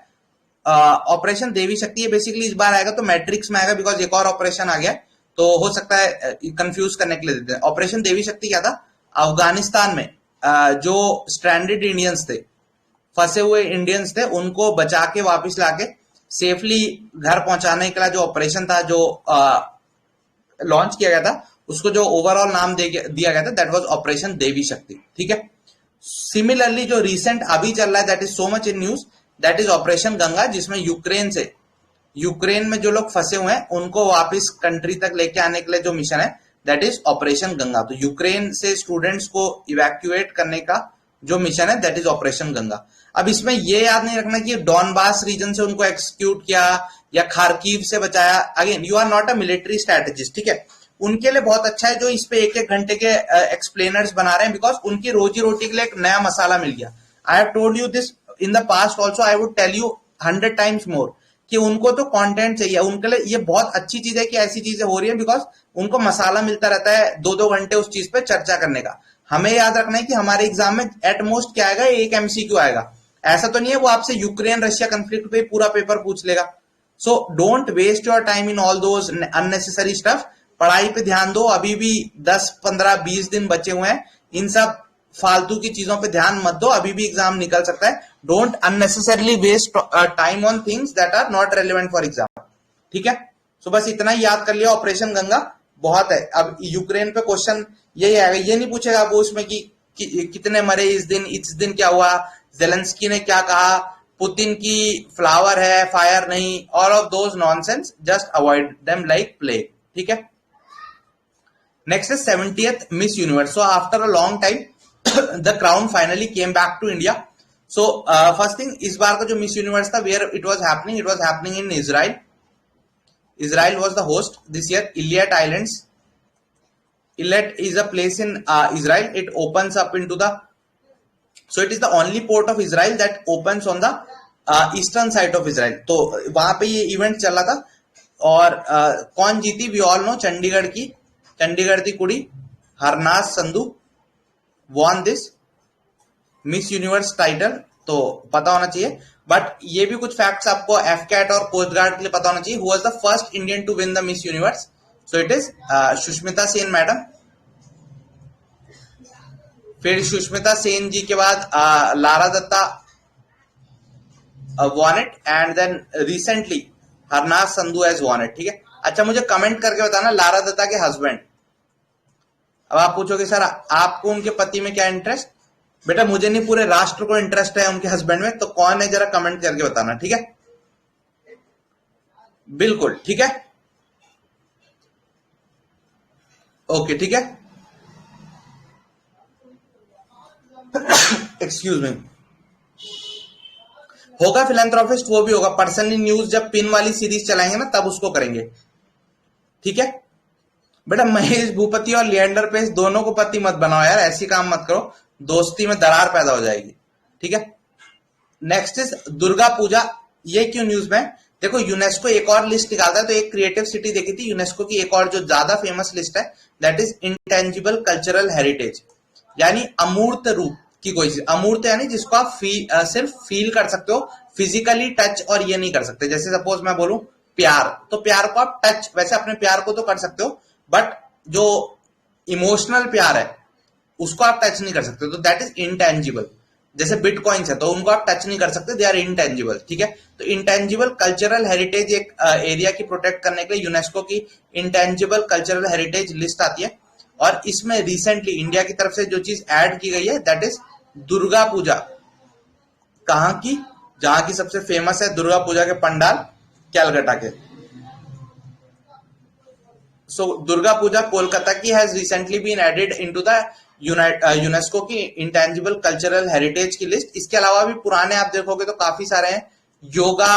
ऑपरेशन देवी शक्ति ये बेसिकली इस बार आएगा तो मैट्रिक्स में आएगा, बिकॉज एक और ऑपरेशन आ गया, तो हो सकता है कंफ्यूज करने के लिए देते हैं। ऑपरेशन देवी शक्ति क्या था, अफगानिस्तान में जो स्ट्रैंडेड इंडियंस थे, फंसे हुए इंडियंस थे, उनको बचा के वापस लाके सेफली घर पहुंचाने के लिए जो ऑपरेशन था, जो लॉन्च किया गया था, उसको जो ओवरऑल नाम दिया गया था, दैट वाज ऑपरेशन देवी शक्ति, ठीक है। सिमिलरली जो रिसेंट अभी चल रहा है, that is so much in news, that is operation Ganga, जिसमें यूक्रेन में जो लोग फंसे हुए हैं उनको वापस कंट्री तक लेके आने के लिए जो मिशन है, दैट इज ऑपरेशन गंगा। तो यूक्रेन से स्टूडेंट्स को इवैक्यूएट करने का जो मिशन है, दैट इज ऑपरेशन गंगा। अब इसमें ये याद नहीं रखना कि डॉनबास रीजन से उनको एक्सक्यूट किया या खारकीव से बचाया, again you are not a military strategist, ठीक है। उनके लिए बहुत अच्छा है जो इस पे 1-1 घंटे के एक्सप्लेनर्स बना रहे हैं, बिकॉज उनकी रोजी रोटी के लिए एक नया मसाला मिल गया। I have told you this in the past also, I would tell you 100 times more कि उनको तो कंटेंट चाहिए, उनके लिए ये बहुत अच्छी चीज है कि ऐसी चीजें हो रही है, बिकॉज उनको मसाला मिलता रहता है 2-2 घंटे उस चीज पे चर्चा करने का। हमें याद रखना है कि हमारे एग्जाम में एट मोस्ट क्या आएगा, एक एमसीक्यू आएगा, ऐसा तो नहीं है वो आपसे यूक्रेन रशिया कंफ्लिक्ट पे पूरा पेपर पूछ लेगा। So don't waste your time in all those unnecessary stuff, पढ़ाई पे ध्यान दो, अभी भी 10, 15, 20 दिन बचे हुए हैं, इन सब फालतू की चीजों पे ध्यान मत दो, अभी भी एग्जाम निकल सकता है। Don't unnecessarily waste time on things that are not relevant for exam, ठीक है। सो बस इतना ही याद कर लिया, ऑपरेशन गंगा बहुत है। अब यूक्रेन पे क्वेश्चन यही आएगा, ये नहीं पूछेगा वो उसमें कि कितने मरे इस दिन क्या हुआ, जेलेंस्की ने क्या कहा, पुतिन की फ्लावर है फायर नहीं, all of those nonsense, just avoid them like plague, ठीक है। Next is 70th Miss Universe. So after a long time the crown finally came back to India. So first thing, इस बार का जो Miss Universe था, where it was happening in Israel. Israel was the host this year. Elliot islands, Elliot is a place in Israel. It opens up into the, so it is the only port of Israel that opens on the eastern side of Israel. तो वहां पे ये event चल रहा था, और कौन जीती, वी ऑल नो, चंडीगढ़ की कुड़ी Harnaaz Sandhu von this miss universe title, तो पता होना चाहिए। बट ये भी कुछ फैक्ट्स आपको एफकैट और कोस्ट गार्ड के लिए पता होना चाहिए। Who was the first Indian to win the Miss Universe? So it is Sushmita Sen madam. फिर सुष्मिता सेन जी के बाद Lara Dutta won it, and then recently Harnaaz Sandhu has won it, ठीक है। अच्छा, मुझे कमेंट करके बताना लारा दत्ता के हस्बैंड। अब आप पूछोगे सर आपको उनके पति में क्या इंटरेस्ट? बेटा मुझे नहीं, पूरे राष्ट्र को इंटरेस्ट है उनके हस्बैंड में, तो कौन है जरा कमेंट करके बताना, ठीक है। बिल्कुल ठीक है, ओके ठीक है। Excuse me. होगा फिलैंथ्रोपिस्ट, वो भी होगा पर्सनली न्यूज, जब पिन वाली सीरीज चलाएंगे ना तब उसको करेंगे, ठीक है। बेटा महेश भूपति और लिएंडर पेस दोनों को पति मत बनाओ यार, ऐसी काम मत करो, दोस्ती में दरार पैदा हो जाएगी, ठीक है। Next is Durga Puja. ये क्यों न्यूज में? देखो यूनेस्को एक और लिस्ट निकालता है, तो एक क्रिएटिव सिटी देखी थी यूनेस्को की, एक और जो ज्यादा फेमस लिस्ट है that is intangible cultural heritage, यानी अमूर्त रूप की कोई चीज। अमूर्त यानी जिसको आप सिर्फ फील कर सकते हो, फिजिकली टच और ये नहीं कर सकते। जैसे सपोज मैं बोलूं प्यार, तो प्यार को आप टच, वैसे अपने प्यार को तो कर सकते हो, बट जो इमोशनल प्यार है उसको आप टच नहीं कर सकते, तो दैट इज इंटेंजिबल। जैसे बिटकॉइंस है तो उनको आप टच नहीं कर सकते, दे आर इंटेंजिबल, ठीक है। तो इंटेंजिबल कल्चरल हेरिटेज एक एरिया की प्रोटेक्ट करने के लिए यूनेस्को की इंटेंजिबल कल्चरल हेरिटेज लिस्ट आती है। और इसमें रिसेंटली इंडिया की तरफ से जो चीज ऐड की गई है दैट इज दुर्गा पूजा। कहां की? जहां की सबसे फेमस है दुर्गा पूजा के पंडाल कैलकाटा के। सो दुर्गा पूजा कोलकाता की has recently been added into the UNESCO की इंटेंजिबल कल्चरल हेरिटेज की लिस्ट। इसके अलावा भी पुराने आप देखोगे तो काफी सारे हैं। योगा,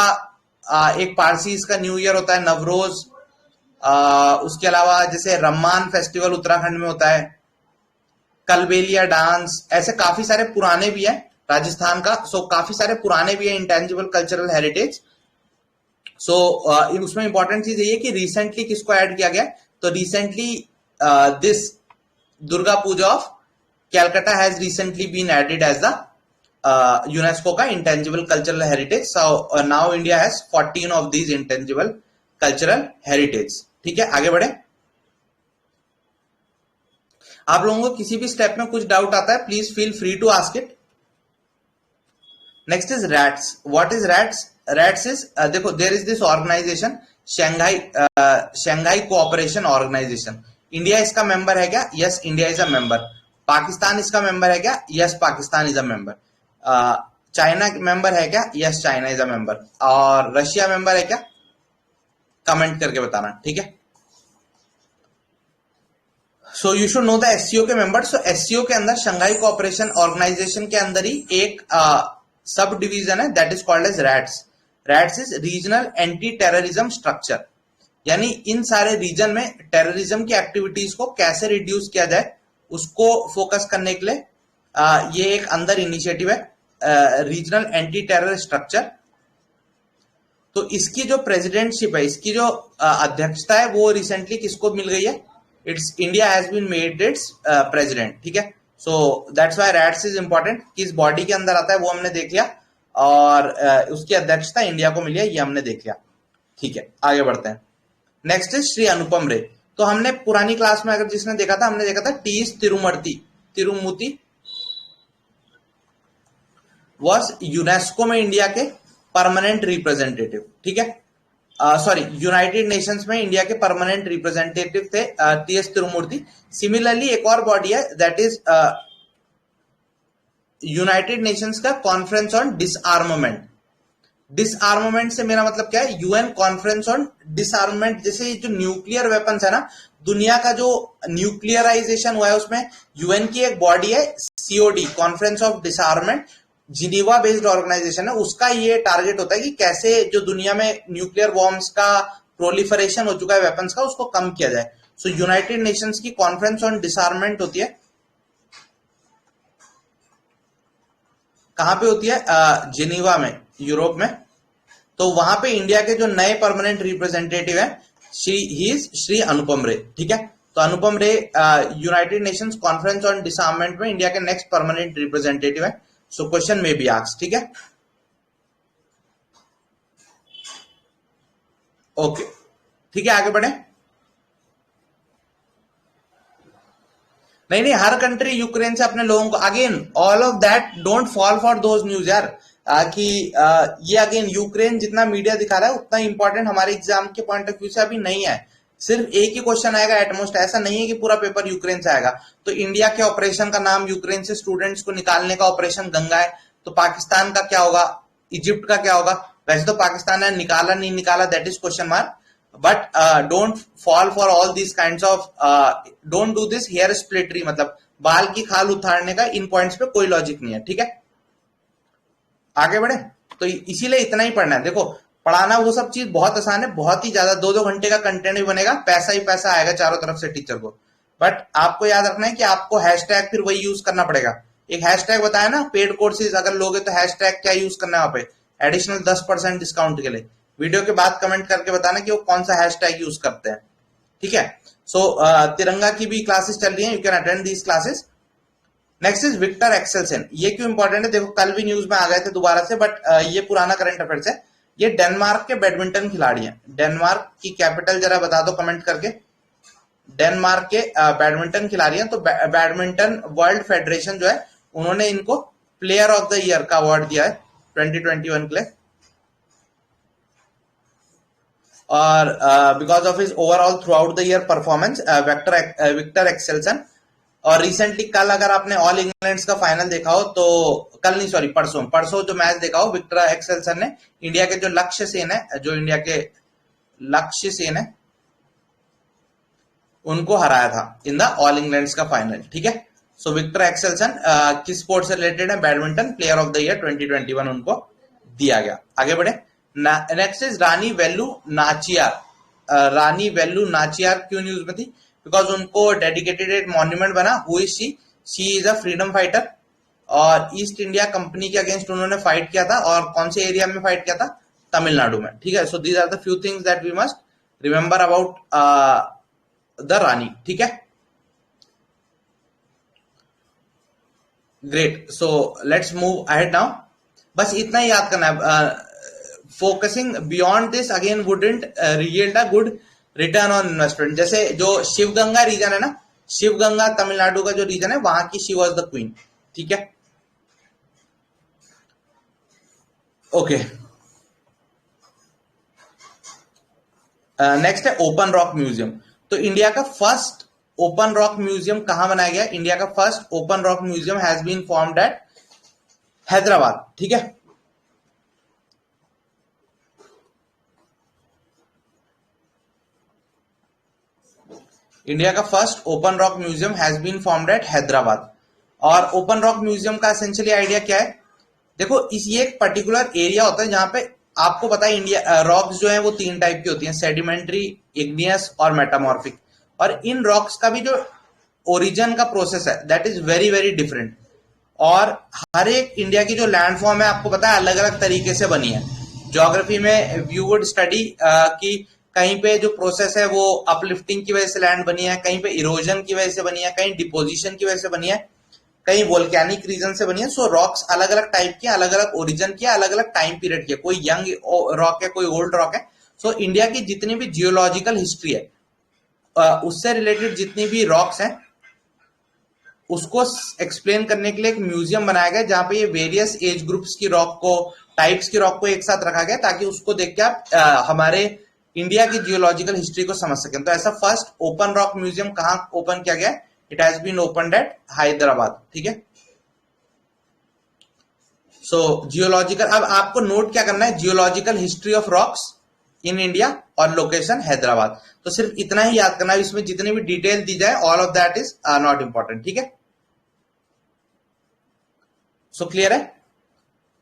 एक पारसी का न्यू ईयर होता है, नवरोज, उसके अलावा जैसे रम्मान फेस्टिवल उत्तराखंड में होता है, कलबेलिया डांस, ऐसे काफी सारे पुराने भी है राजस्थान का। सो काफी सारे पुराने भी है इंटेंजिबल कल्चरल हेरिटेज। सो उसमें इंपॉर्टेंट चीज ये है कि रिसेंटली किसको ऐड किया गया, तो recently this Durga Puja of Calcutta has recently been added as the UNESCO का intangible cultural heritage. So now India has 14 of these intangible cultural heritage. ठीक है, आगे बढ़े। आप लोगों को किसी भी स्टेप में कुछ डाउट आता है please feel free to ask it. Next is RATS. What is RATS? RATS is, देखो there is this organization Shanghai cooperation organization. India इसका मेंबर है क्या? Yes, India is a member. Pakistan इसका मेंबर है क्या? Yes, Pakistan is a member. China member है क्या? Yes, China is a member. और रशिया मेंबर है क्या? कमेंट करके बताना, ठीक है। So you should know the SCO के मेंबर। सो एससीओ के अंदर शंघाई कोऑपरेशन ऑर्गेनाइजेशन के अंदर ही एक सब डिवीजन है that is called as RATS. RATS is regional anti terrorism structure, यानी इन सारे रीजन में टेररिज्म की एक्टिविटीज को कैसे रिड्यूस किया जाए उसको फोकस करने के लिए ये एक अंदर इनिशिएटिव है, रीजनल एंटी टेरर स्ट्रक्चर। तो इसकी जो प्रेसिडेंटशिप है, इसकी जो अध्यक्षता है वो रिसेंटली किसको मिल गई है? It's India has been made its president, ठीक है। So that's why RATS is important, किस बॉडी के अंदर आता है वो हमने देख लिया, और उसकी अध्यक्षता इंडिया को मिली है ये हमने देख लिया, ठीक है। आगे बढ़ते हैं। नेक्स्ट इज श्री अनुपम रे। तो हमने पुरानी क्लास में अगर जिसने देखा था, हमने देखा था टी.एस. तिरुमूर्ति वॉज यूनेस्को में इंडिया के परमानेंट रिप्रेजेंटेटिव, ठीक है। सॉरी, यूनाइटेड नेशंस में इंडिया के परमानेंट रिप्रेजेंटेटिव थे टी.एस. तिरुमूर्ति। सिमिलरली एक और बॉडी है दैट इज यूनाइटेड नेशंस का कॉन्फ्रेंस ऑन डिसआर्ममेंट। डिसआर्ममेंट से मेरा मतलब क्या है? UN conference on disarmament. जैसे जो न्यूक्लियर वेपन्स है ना, दुनिया का जो न्यूक्लियराइजेशन हुआ है उसमें यूएन की एक बॉडी है COD, conference of disarmament, Geneva based organisation है। उसका ये टारगेट होता है कि कैसे जो दुनिया में न्यूक्लियर बॉम्ब्स का प्रोलिफरेशन हो चुका है वेपन्स का, उसको कम किया जाए। सो यूनाइटेड नेशंस की कॉन्फ्रेंस ऑन डिसआर्ममेंट होती है, कहां पे होती है? जिनीवा में, यूरोप में। तो वहां पे इंडिया के जो नए परमानेंट रिप्रेजेंटेटिव है श्री अनुपम रे, ठीक है। तो अनुपम रे United Nations conference on disarmament में इंडिया के नेक्स्ट परमानेंट रिप्रेजेंटेटिव है। सो क्वेश्चन में बी आस्क्ड, ठीक है। ओके, ठीक है, आगे बढ़े। नहीं, हर कंट्री यूक्रेन से अपने लोगों को, again all of that don't fall for those news यार, कि ये अगेन यूक्रेन जितना मीडिया दिखा रहा है उतना इंपॉर्टेंट हमारे एग्जाम के पॉइंट ऑफ व्यू से अभी नहीं है। सिर्फ एक ही क्वेश्चन आएगा एटमोस्ट, ऐसा नहीं है कि पूरा पेपर यूक्रेन से आएगा। तो इंडिया के ऑपरेशन का नाम यूक्रेन से स्टूडेंट्स को निकालने का ऑपरेशन गंगा है, तो पाकिस्तान का क्या होगा? इजिप्ट का क्या होगा? वैसे तो पाकिस्तान ने निकाला नहीं निकाला that is question mark, but don't fall for all this kinds of, don't do this hair splittery, मतलब बाल की खाल उतारने का इन पॉइंट्स पे कोई लॉजिक नहीं है, ठीक है। आगे बढ़े। तो इसीलिए इतना ही पढ़ना है। देखो पढ़ाना वो सब चीज बहुत आसान है, बहुत ही ज्यादा, 2-2 घंटे का कंटेंट भी बनेगा, पैसा ही पैसा आएगा चारों तरफ से टीचर को। बट आपको याद रखना है कि आपको हैशटैग फिर वही यूज करना पड़ेगा। एक हैशटैग बताया ना, पेड कोर्सेज अगर लोगे तो हैशटैग क्या यूज करना है वहां पे? एडिशनल 10% डिस्काउंट के लिए। वीडियो के बाद कमेंट करके बताना कि वो कौन सा हैशटैग यूज करते हैं, ठीक है। सो तिरंगा की भी क्लासेस चल रही हैं, you can attend these classes. Next is Victor Axelsen. ये क्यों इंपॉर्टेंट है, देखो कल भी न्यूज में आ गए थे दोबारा से, बट ये पुराना करंट अफेयर्स है। ये डेनमार्क के बैडमिंटन खिलाड़ी हैं। डेनमार्क की कैपिटल जरा बता दो कमेंट करके। डेनमार्क के बैडमिंटन खिलाड़ी हैं। तो बैडमिंटन वर्ल्ड फेडरेशन जो है उन्होंने इनको प्लेयर ऑफ द ईयर का अवार्ड दिया है 2021 के लिए, और because of his overall throughout the year performance Victor Axelsen. और रिसेंटली कल अगर आपने ऑल इंग्लैंड्स का फाइनल देखा हो तो, कल नहीं सॉरी परसों जो मैच देखा हो, विक्टर एक्सेल्सन ने इंडिया के जो लक्ष्य सेन है उनको हराया था इन द ऑल इंग्लैंड्स का फाइनल, ठीक है। सो विक्टर एक्सेल्सन किस स्पोर्ट से रिलेटेड है, badminton player of the year 2021 उनको दिया गया। आगे बढ़े। नेक्स्ट इज रानी वेल्लू नाचियार। रानी वेल्लू नाचियार क्यों न्यूज में थी, बिकॉज उनको डेडिकेटेड एक मॉन्यूमेंट बना। Who is she is a freedom fighter, और ईस्ट इंडिया कंपनी के अगेंस्ट उन्होंने फाइट किया था, और कौन से एरिया में फाइट किया था, तमिलनाडु में, ठीक है। So these are the few things that we must remember about the rani, ठीक है। Great, so let's move ahead now. बस इतना ही याद करना है। Focusing beyond this again wouldn't yield a good return on investment. जैसे जो शिवगंगा रीजन है ना, शिवगंगा तमिलनाडु का जो रीजन है, वहां की शी वॉज द क्वीन, ठीक है। ओके, नेक्स्ट है ओपन रॉक म्यूजियम। तो इंडिया का फर्स्ट ओपन रॉक म्यूजियम कहां बनाया गया, इंडिया का first open rock museum has been formed at Hyderabad, ठीक है। इंडिया का first open rock museum has been formed at Hyderabad. और ओपन रॉक म्यूजियम का एसेंशियली आइडिया क्या है, देखो ये एक पर्टिकुलर एरिया होता है जहां पे आपको पता है इंडिया रॉक्स जो है वो 3 टाइप की होती हैं, सेडिमेंट्री, इग्नियस और मेटामॉर्फिक। और इन रॉक्स का भी जो ओरिजिन का प्रोसेस है that is very very different. और हर एक इंडिया की जो लैंडफॉर्म है आपको पता है अलग अलग तरीके से बनी है। ज्योग्राफी में व्यू वुड स्टडी कि कहीं पे जो प्रोसेस है वो अपलिफ्टिंग की वजह से लैंड बनी है, कहीं पे इरोजन की वजह से बनी है, कहीं डिपोजिशन की वजह से बनी है, कहीं वोल्केनिक रीजन से बनी है। सो रॉक्स अलग अलग टाइप की, अलग अलग ओरिजिन की, अलग अलग टाइम पीरियड की है। कोई यंग रॉक है, कोई ओल्ड रॉक है। सो इंडिया की जितनी भी जियोलॉजिकल हिस्ट्री है उससे रिलेटेड जितनी भी रॉक्स हैं उसको एक्सप्लेन करने के लिए एक म्यूजियम बनाया गया जहां पे ये वेरियस एज ग्रुप्स की रॉक को, टाइप्स की रॉक को एक साथ रखा गया ताकि उसको देख के आप हमारे इंडिया की जियोलॉजिकल हिस्ट्री को समझ सकें। तो ऐसा फर्स्ट ओपन रॉक म्यूजियम कहां ओपन किया गया, it has been opened at Hyderabad, ठीक है। सो जियोलॉजिकल, अब आपको नोट क्या करना है, geological history of rocks in India और लोकेशन हैदराबाद। तो सिर्फ इतना ही याद करना है, इसमें जितनी भी डिटेल दी जाए all of that is not important, ठीक है। सो क्लियर है।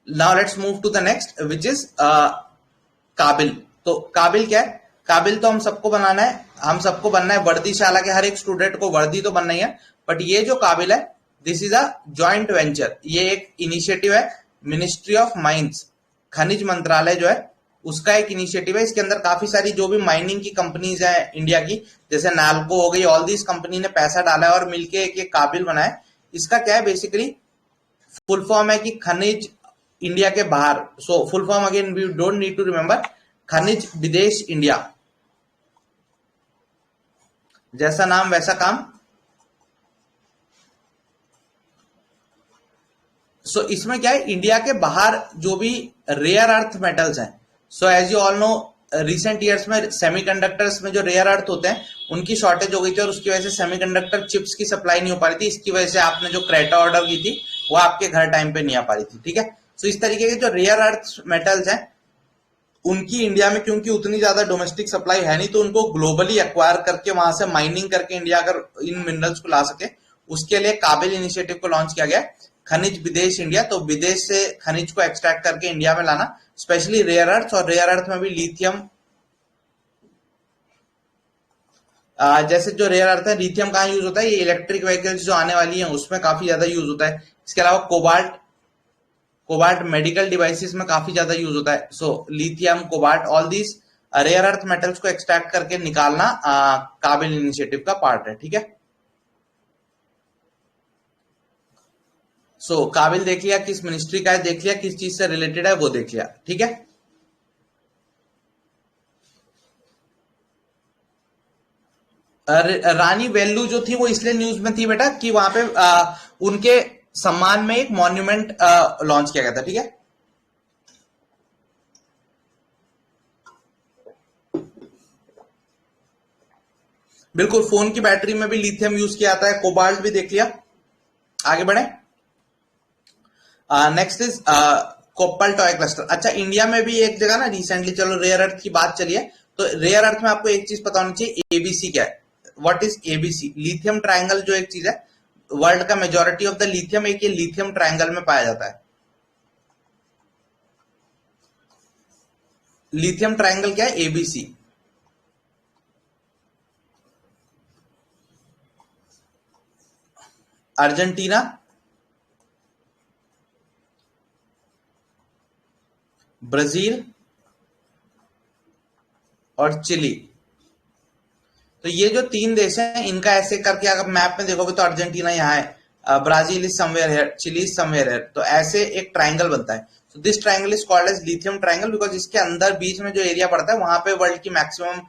Now let's move to the next which is KABIL. तो काबिल क्या है, काबिल तो हम सबको बनाना है, हम सबको बनना है वर्दीशाला के, हर एक स्टूडेंट को वर्दी तो बनना ही है। बट ये जो काबिल है this is a joint venture, ये एक इनिशिएटिव है मिनिस्ट्री ऑफ माइंस, खनिज मंत्रालय जो है उसका एक इनिशिएटिव है। इसके अंदर काफी सारी जो भी माइनिंग की कंपनीज हैं इंडिया की, जैसे नाल्को हो गई, ऑल दिस कंपनी ने पैसा डाला है और मिलके एक काबिल बना है। इसका क्या है, बेसिकली फुल फॉर्म है कि खनिज इंडिया के बाहर। So full form again we don't need to remember, Khanij Videsh India, जैसा नाम वैसा काम। सो इसमें क्या है, इंडिया के बाहर जो भी रेयर अर्थ मेटल्स हैं, so as you all know recent years में सेमीकंडक्टर्स में जो रेयर अर्थ होते हैं उनकी शॉर्टेज हो गई थी और उसकी वजह से सेमीकंडक्टर चिप्स की सप्लाई नहीं हो पा रही थी। इसकी वजह से आपने जो क्रेटा ऑर्डर की थी वो आपके घर टाइम पे नहीं आ पा रही थी, ठीक है। सो इस तरीके के जो रेयर अर्थ मेटल्स हैं उनकी इंडिया में क्योंकि उतनी ज्यादा डोमेस्टिक सप्लाई है नहीं, तो उनको ग्लोबली एक्वायर करके वहां से माइनिंग करके इंडिया अगर इन मिनरल्स को ला सके, उसके लिए काबिल इनिशिएटिव को लॉन्च किया गया, खनिज विदेश इंडिया। तो विदेश से खनिज को एक्सट्रैक्ट करके इंडिया में लाना, स्पेशली रेयर अर्थ, और रेयर अर्थ में भी लिथियम। जैसे जो रेयर अर्थ है, लिथियम कहाँ यूज होता है, ये इलेक्ट्रिक व्हीकल्स जो आने वाली हैं उसमें काफी ज्यादा यूज होता है। इसके अलावा कोबाल्ट, कोबाल्ट मेडिकल डिवाइसेस में काफी ज्यादा यूज होता है। So lithium, cobalt, all these rare earth metals को एक्सट्रैक्ट करके निकालना काबिल इनिशिएटिव का पार्ट है। ठीक है, सो काबिल देख लिया, किस मिनिस्ट्री का है देख लिया, किस चीज से रिलेटेड है वो देख लिया। ठीक है, रानी वेल्लू जो थी वो इसलिए न्यूज में थी बेटा कि वहां पे उनके सम्मान में एक मॉन्यूमेंट लॉन्च किया गया था। ठीक है, बिल्कुल, फोन की बैटरी में भी लिथियम यूज किया जाता है। कोबाल्ट भी देख लिया। आगे बढ़े, next is Koppal toy cluster. अच्छा, इंडिया में भी एक जगह ना रिसेंटली, चलो रेयर अर्थ की बात चलिए, तो रेयर अर्थ में आपको एक चीज पता होनी चाहिए, एबीसी क्या है। What is ABC? Lithium triangle जो एक चीज है, वर्ल्ड का मेजोरिटी ऑफ द लिथियम एक ये लिथियम ट्रायंगल में पाया जाता है। लिथियम ट्रायंगल क्या है? एबीसी। अर्जेंटीना, ब्राजील और चिली। तो ये जो तीन देश हैं, इनका ऐसे करके अगर मैप में देखोगे तो अर्जेंटीना यहाँ है, Brazil is somewhere here, Chile is somewhere here, तो ऐसे एक ट्रायंगल बनता है। So this triangle is called as lithium triangle because इसके अंदर बीच में जो एरिया पड़ता है वहां पे वर्ल्ड की मैक्सिमम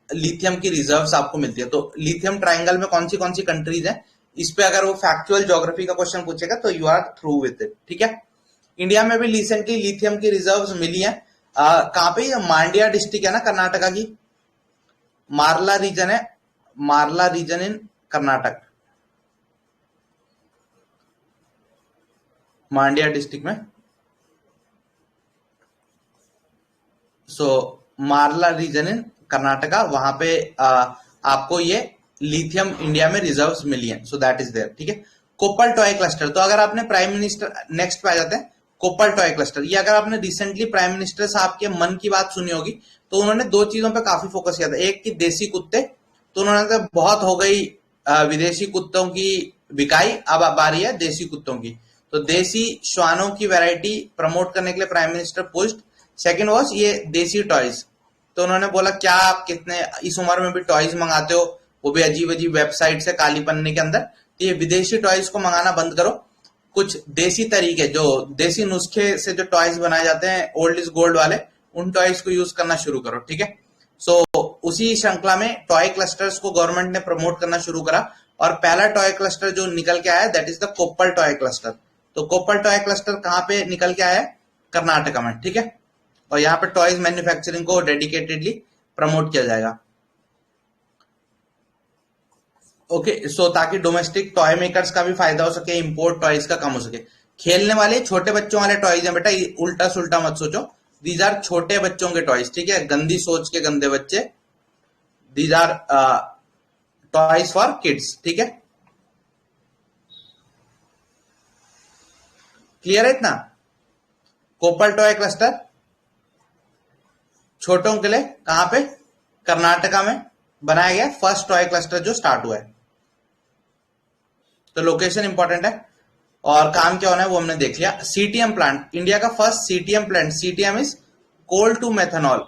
लिथियम की रिजर्व्स आपको मिलती है। तो लिथियम ट्रायंगल में कौन सी कंट्रीज है, इस पे अगर वो फैक्चुअल ज्योग्राफी का क्वेश्चन पूछेगा तो you are through with it. ठीक है, इंडिया में भी रिसेंटली लिथियम की रिजर्व्स मिली है। कहां पे? मांड्या डिस्ट्रिक्ट है ना कर्नाटका की, मारला रीजन है, मारला रीजन इन कर्नाटक, मांड्या डिस्ट्रिक्ट में। सो मारला रीजन इन कर्नाटका, वहां पे आपको ये लिथियम इंडिया में रिजर्व्स मिली हैं। So that is there. ठीक है, कोप्पल टॉय क्लस्टर, तो अगर आपने प्राइम मिनिस्टर, नेक्स्ट पे आ जाते हैं, कोप्पल टॉय क्लस्टर। ये अगर आपने रिसेंटली प्राइम मिनिस्टर साहब के मन की बात सुनी होगी तो उन्होंने दो चीजों पे काफी फोकस किया था। एक कि देसी कुत्ते, तो उन्होंने कहा बहुत हो गई विदेशी कुत्तों की बिकाई, अब बारी है देसी कुत्तों की। तो देसी श्वानों की वैरायटी प्रमोट करने के लिए prime minister pushed. Second was ये देसी टॉयज, तो उन्होंने बोला क्या आप कितने इस उम्र में भी टॉयज मंगाते हो, वो भी अजीब अजीब वेबसाइट से, काली पन्ने के अंदर, तो ये विदेशी टॉयज को मंगाना बंद करो। कुछ देसी तरीके, जो देसी नुस्खे से जो टॉयज बनाए जाते हैं ओल्ड इज गोल्ड वाले, उन टॉयज को यूज करना शुरू करो। ठीक है, सो उसी श्रृंखला में टॉय क्लस्टर्स को गवर्नमेंट ने प्रमोट करना शुरू करा और पहला टॉय क्लस्टर जो निकल के आया that is the Koppal toy cluster. तो कोप्पल टॉय क्लस्टर कहां पे निकल के आया है? कर्नाटका में। ठीक है, और यहाँ पे टॉयज मैन्युफैक्चरिंग को डेडिकेटेडली प्रमोट किया जाएगा। ओके, सो ताकि डोमेस्टिक टॉय मेकर्स का भी फायदा हो सके, इंपोर्ट टॉयज का कम हो सके। खेलने वाले छोटे बच्चों वाले टॉयज हैं बेटा, उल्टा सुल्टा मत सोचो, दीज आर छोटे बच्चों के टॉयज। ठीक है, गंदी सोच के गंदे बच्चे, these are toys for kids. ठीक है, क्लियर है इतना? कोप्पल टॉय क्लस्टर छोटों के लिए कहां पे? कर्नाटका में बनाया गया फर्स्ट टॉय क्लस्टर जो स्टार्ट हुआ है। तो लोकेशन इंपॉर्टेंट है और काम क्या होना है वो हमने देख लिया। सीटीएम प्लांट, इंडिया का first CTM plant, CTM is coal to methanol.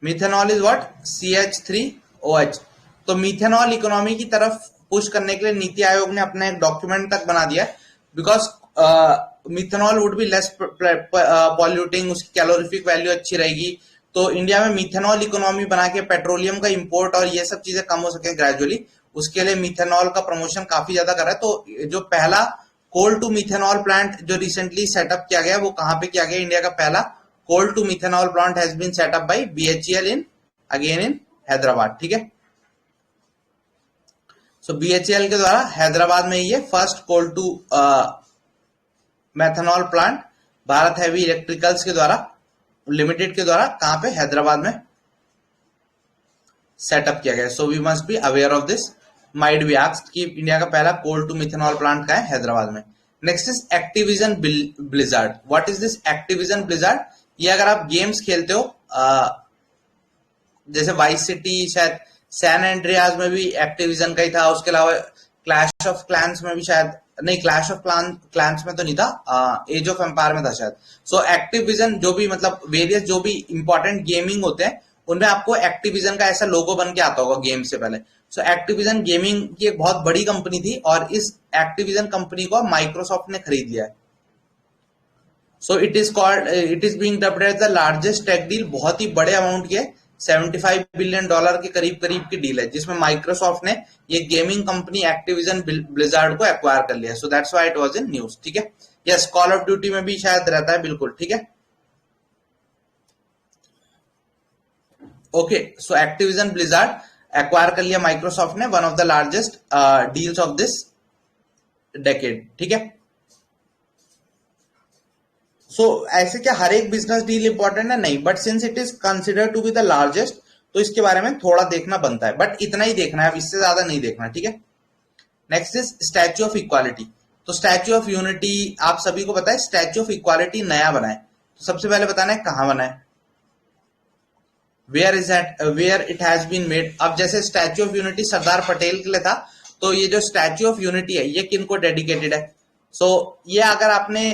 Methanol is what? CH3OH। तो मिथेनॉल इकोनॉमी की तरफ पुश करने के लिए नीति आयोग ने अपना एक डॉक्यूमेंट तक बना दिया, because methanol would be less polluting, उसकी कैलोरीफिक वैल्यू अच्छी रहेगी। तो इंडिया में मिथेनॉल इकोनॉमी बना के पेट्रोलियम का इंपोर्ट और ये सब चीजें कम हो सके ग्रेजुअली, उसके लिए मिथेनॉल का प्रमोशन काफी ज्यादा कर रहा है। तो जो पहला कोल टू मिथेनॉल प्लांट जो रिसेंटली सेटअप किया गया वो कहां पे किया गया? इंडिया का पहला coal to methanol plant has been set up by BHEL in again in Hyderabad. ठीक है, सो BHEL के द्वारा हैदराबाद में ये first coal to methanol plant Bharat heavy electricals के द्वारा लिमिटेड के द्वारा कहां पे? हैदराबाद में सेटअप किया गया। So we must be aware of this, might be asked कि इंडिया का पहला कोल टू मिथेनॉल प्लांट का है? हैदराबाद में। Next is Activision blizzard. What is this Activision blizzard? ये अगर आप गेम्स खेलते हो जैसे वाइस सिटी, शायद सैन एंड्रियास में भी एक्टिविजन का ही था, उसके अलावा क्लैश ऑफ क्लैंस में भी शायद नहीं, क्लैश ऑफ क्लैंस में तो नहीं था, एज ऑफ एम्पायर में था शायद। सो एक्टिविजन जो भी मतलब वेरियस जो भी इंपॉर्टेंट गेमिंग होते हैं उनमें आपको एक्टिविजन का ऐसा लोगो बन के आता होगा गेम से पहले। सो एक्टिविजन गेमिंग की एक बहुत बड़ी कंपनी थी और इस एक्टिविजन कंपनी को माइक्रोसॉफ्ट ने खरीद लिया है। So it is being dubbed as the largest tech deal. बहुत ही बड़े अमाउंट की है, $75 बिलियन के करीब करीब की डील है, जिसमें माइक्रोसॉफ्ट ने ये गेमिंग कंपनी एक्टिविजन ब्लिजार्ड को एक्वायर कर लिया। सो that's why it was in news. ठीक है, यस, कॉल ऑफ ड्यूटी में भी शायद रहता है, बिल्कुल ठीक है। ओके, सो एक्टिविजन ब्लिजार्ड एक्वायर कर लिया माइक्रोसॉफ्ट ने, one of the largest deals of this decade. ठीक है, सो ऐसे क्या हर एक बिजनेस डील इंपॉर्टेंट है? नहीं, but since it is considered to be the largest तो इसके बारे में थोड़ा देखना बनता है, बट इतना ही देखना है, अब इससे ज्यादा नहीं देखना। ठीक है, next is statue of equality. तो स्टैच्यू ऑफ यूनिटी आप सभी को पता है, स्टैच्यू ऑफ इक्वालिटी नया बना है। तो सबसे पहले बताना है कहां बना है, where is that, where it has been made. अब जैसे statue of unity Sardar Patel के लिए था, तो ये जो स्टैच्यू ऑफ यूनिटी है ये किनको डेडिकेटेड है? सो ये अगर आपने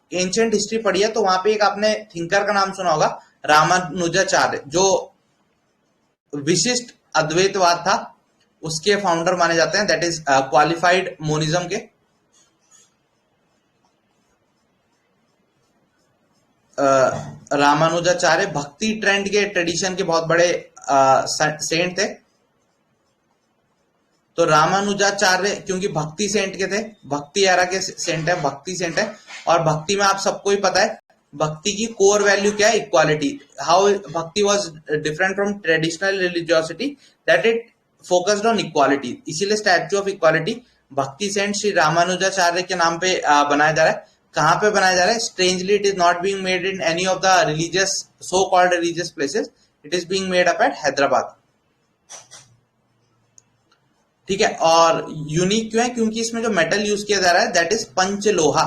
एंशिएंट हिस्ट्री पढ़ी है तो वहां पे एक आपने थिंकर का नाम सुना होगा, रामानुजाचार्य, जो विशिष्ट अद्वैतवाद था उसके फाउंडर माने जाते हैं, दैट इज क्वालिफाइड मोनिज्म के। रामानुजाचार्य भक्ति ट्रेंड के ट्रेडिशन के बहुत बड़े सेंट थे। तो रामानुजाचार्य क्योंकि भक्ति सेंट के थे, भक्ति एरा के सेंट है, भक्ति सेंट है। और भक्ति में आप सबको ही पता है भक्ति की कोर वैल्यू क्या है, इक्वालिटी। हाउ भक्ति was different from traditional religiosity, that it focused on equality. इसीलिए स्टैच्यू ऑफ इक्वालिटी भक्ति सेंट श्री रामानुजाचार्य के नाम पे बनाया जा रहा है। कहां पे बनाया जा रहा है? Strangely it is not being made in any of the religious so called religious places, it is being made up at Hyderabad. ठीक है, और यूनिक क्यों है? क्योंकि इसमें जो मेटल यूज किया जा रहा है दैट इज पंचलोहा,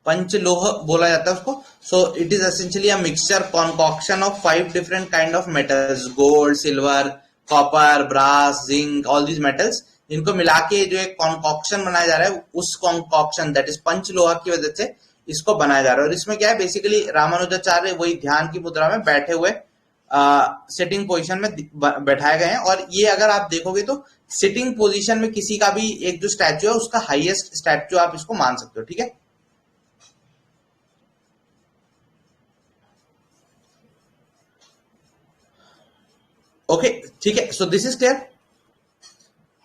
पंचलोह बोला जाता है उसको। So it is essentially a mixture concoction of 5 different kind of metals, gold, silver, copper, brass, zinc, all these metals, इनको मिला के जो एक कॉन्कॉक्शन बनाया जा रहा है, उस कॉन्कॉक्शन दैट इज पंचलोहा की वजह से इसको बनाया जा रहा है। और इसमें क्या है, बेसिकली रामानुजाचार्य वही ध्यान की मुद्रा में बैठे हुए सिटिंग पोजीशन में बैठाए गए हैं। और ये अगर आप देखोगे तो सिटिंग पोजीशन में किसी का भी एक जो स्टैच्यू है उसका हाईएस्ट स्टैच्यू आप इसको मान सकते हो। ठीक है, ओके, ठीक है, सो दिस इज क्लियर।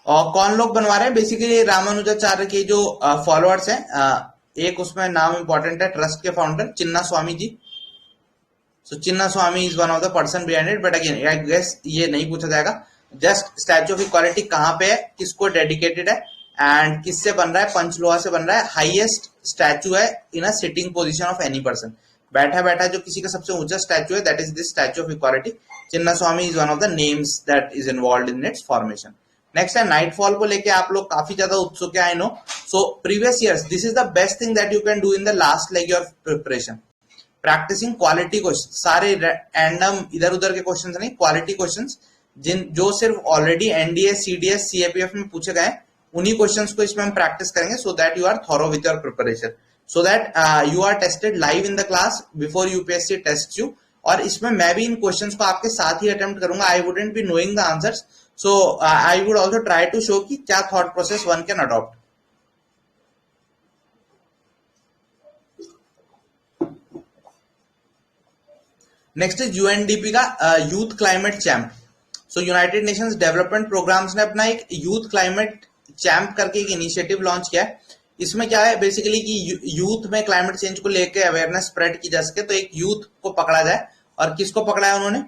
और कौन लोग बनवा रहे हैं? बेसिकली रामानुजाचार्य के जो फॉलोअर्स हैं, एक उसमें नाम इंपॉर्टेंट है, ट्रस्ट के founder Chinna Swami ji. So Chinna Swami is one of the person behind it, but again I guess ये नहीं पूछा जाएगा। जस्ट स्टैच्यू ऑफ इक्वालिटी कहां पे है, किसको डेडिकेटेड है एंड किससे बन रहा है? पंचलोहा से बन रहा है। हाईएस्ट स्टैच्यू है in a sitting position of any person, बैठा बैठा जो किसी का सबसे ऊंचा स्टैच्यू है, that is this statue of equality. Chinna Swami is one of the names that is involve in its formation. Next है नाइटफॉल को लेके आप लोग काफी ज्यादा उत्सुक है, I know. So previous years, this is the best thing that you can do in the last leg of preparation, practising quality question. सारे रैंडम इधर उधर के क्वेश्चन नहीं, क्वालिटी क्वेश्चन जिन जो सिर्फ ऑलरेडी एनडीए, सीडीएस, सीएपीएफ में पूछे गए, उन्हीं क्वेश्चंस को इसमें हम प्रैक्टिस करेंगे, so that you are thorough with your preparation, so that you are tested live in the class before UPSC test you. और इसमें मैं भी इन क्वेश्चंस को आपके साथ ही अटेम्प्ट करूंगा, I wouldn't be knowing the answers, so I would also try to show कि क्या thought process one can adopt. Next is UNDP का youth climate champ. So United Nations development programmes ने अपना एक यूथ क्लाइमेट चैंप करके एक initiative launch किया है। इसमें क्या है बेसिकली कि यूथ में क्लाइमेट चेंज को लेकर अवेयरनेस स्प्रेड की जा सके, तो एक यूथ को पकड़ा जाए। और किसको पकड़ा है उन्होंने?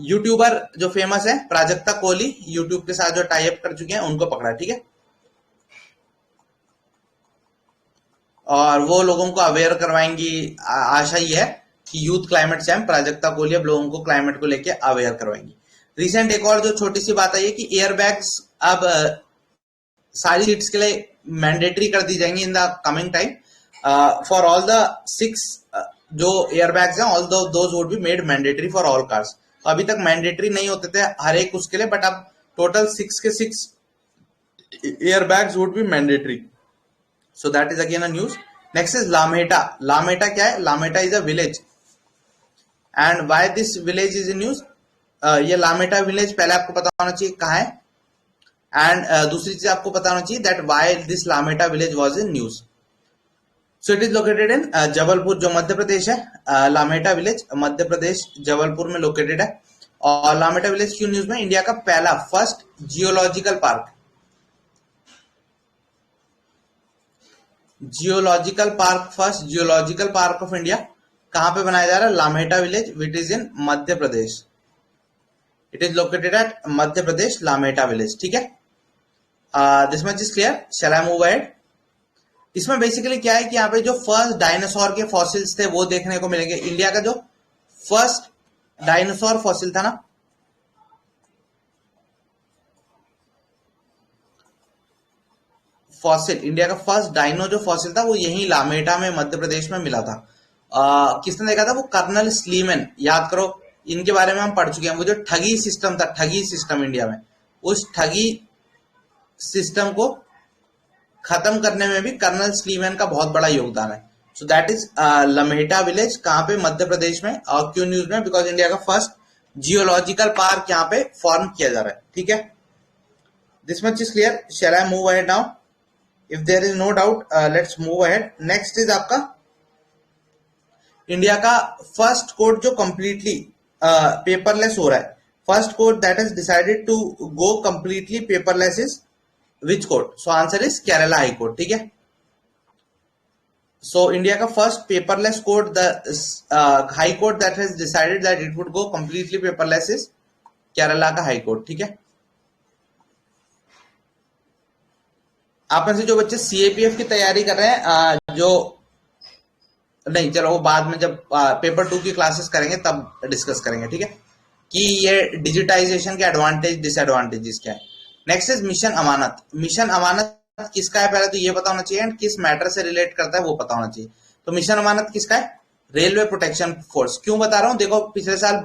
यूट्यूबर जो फेमस है प्राजक्ता कोहली, यूट्यूब के साथ जो टाई अप कर चुके हैं, उनको पकड़ा है। ठीक है, और वो लोगों को अवेयर करवाएंगी। आशा ये है कि youth climate champ Prajakta Kohli अब लोगों को क्लाइमेट को लेके अवेयर करवाएंगी। रिसेंट एक और जो छोटी सी बात आई है कि एयर बैग्स अब सारी सीट्स के लिए मैंडेटरी कर दी जाएंगी in the coming time for all the 6 जो एयर बैग्स हैं, all those would be made mandatory for all cars. तो अभी तक मैंडेटरी नहीं होते थे हर एक उसके लिए, बट अब total 6 airbags would be mandatory. So that is again a news. Next is Lamheta. Lamheta क्या है? Lamheta is a village. And why this village is in news? ये लामेटा विलेज पहले आपको पता होना चाहिए कहाँ है, एंड दूसरी चीज आपको पता होना चाहिए that why this Lameta village was in news. So it is located in Jabalpur, जो मध्य प्रदेश है. लामेटा विलेज मध्य प्रदेश जबलपुर में लोकेटेड है. और लामेटा विलेज क्यों न्यूज में? इंडिया का पहला first geological park first geological park of India कहां पे बनाया जा रहा है? Lameta village which is in Madhya Pradesh. It is located at Madhya Pradesh Lameta village. ठीक है, this much is clear. Shall I move ahead? इसमें बेसिकली क्या है कि यहाँ पे जो फर्स्ट डायनासोर के फॉसिल्स थे वो देखने को मिलेंगे. इंडिया का जो फर्स्ट डायनासोर फॉसिल था ना, फॉसिल इंडिया का फर्स्ट डायनो जो फॉसिल था वो यही लामेटा में मध्य प्रदेश में मिला था. किसने देखा था? वो कर्नल स्लीमैन. याद करो, इनके बारे में हम पढ़ चुके हैं. वो जो ठगी सिस्टम था, ठगी सिस्टम इंडिया में, उस ठगी सिस्टम को खत्म करने में भी कर्नल स्लीमैन का बहुत बड़ा योगदान है. So that is Lamheta village. कहां पे? मध्य प्रदेश में. और क्यों न्यूज में? बिकॉज इंडिया का फर्स्ट जियोलॉजिकल पार्क यहाँ पे फॉर्म किया जा रहा है. ठीक है, this much is clear. Shall I move ahead now? If there is no doubt let's move ahead. Next is आपका इंडिया का फर्स्ट कोर्ट जो कंप्लीटली पेपरलेस हो रहा है. First court that has decided to go completely paperless is which court? So answer is Kerala high court. ठीक है, so India का first paperless court, the high court that has decided that it would go completely paperless is Kerala का high court. ठीक है, आप में से जो बच्चे सीएपीएफ की तैयारी कर रहे हैं, जो नहीं, चलो वो बाद में जब पेपर 2 की क्लासेस करेंगे तब डिस्कस करेंगे. ठीक है, कि ये डिजिटाइजेशन के एडवांटेज डिसएडवांटेजेस क्या है. Next is mission Amanat. Mission Amanat किसका है? पहले तो ये पता होना चाहिए, एंड किस मैटर से रिलेट करता है वो पता होना चाहिए. तो मिशन अमानत किसका है? Railway protection force. क्यों बता रहा हूं? देखो, पिछले साल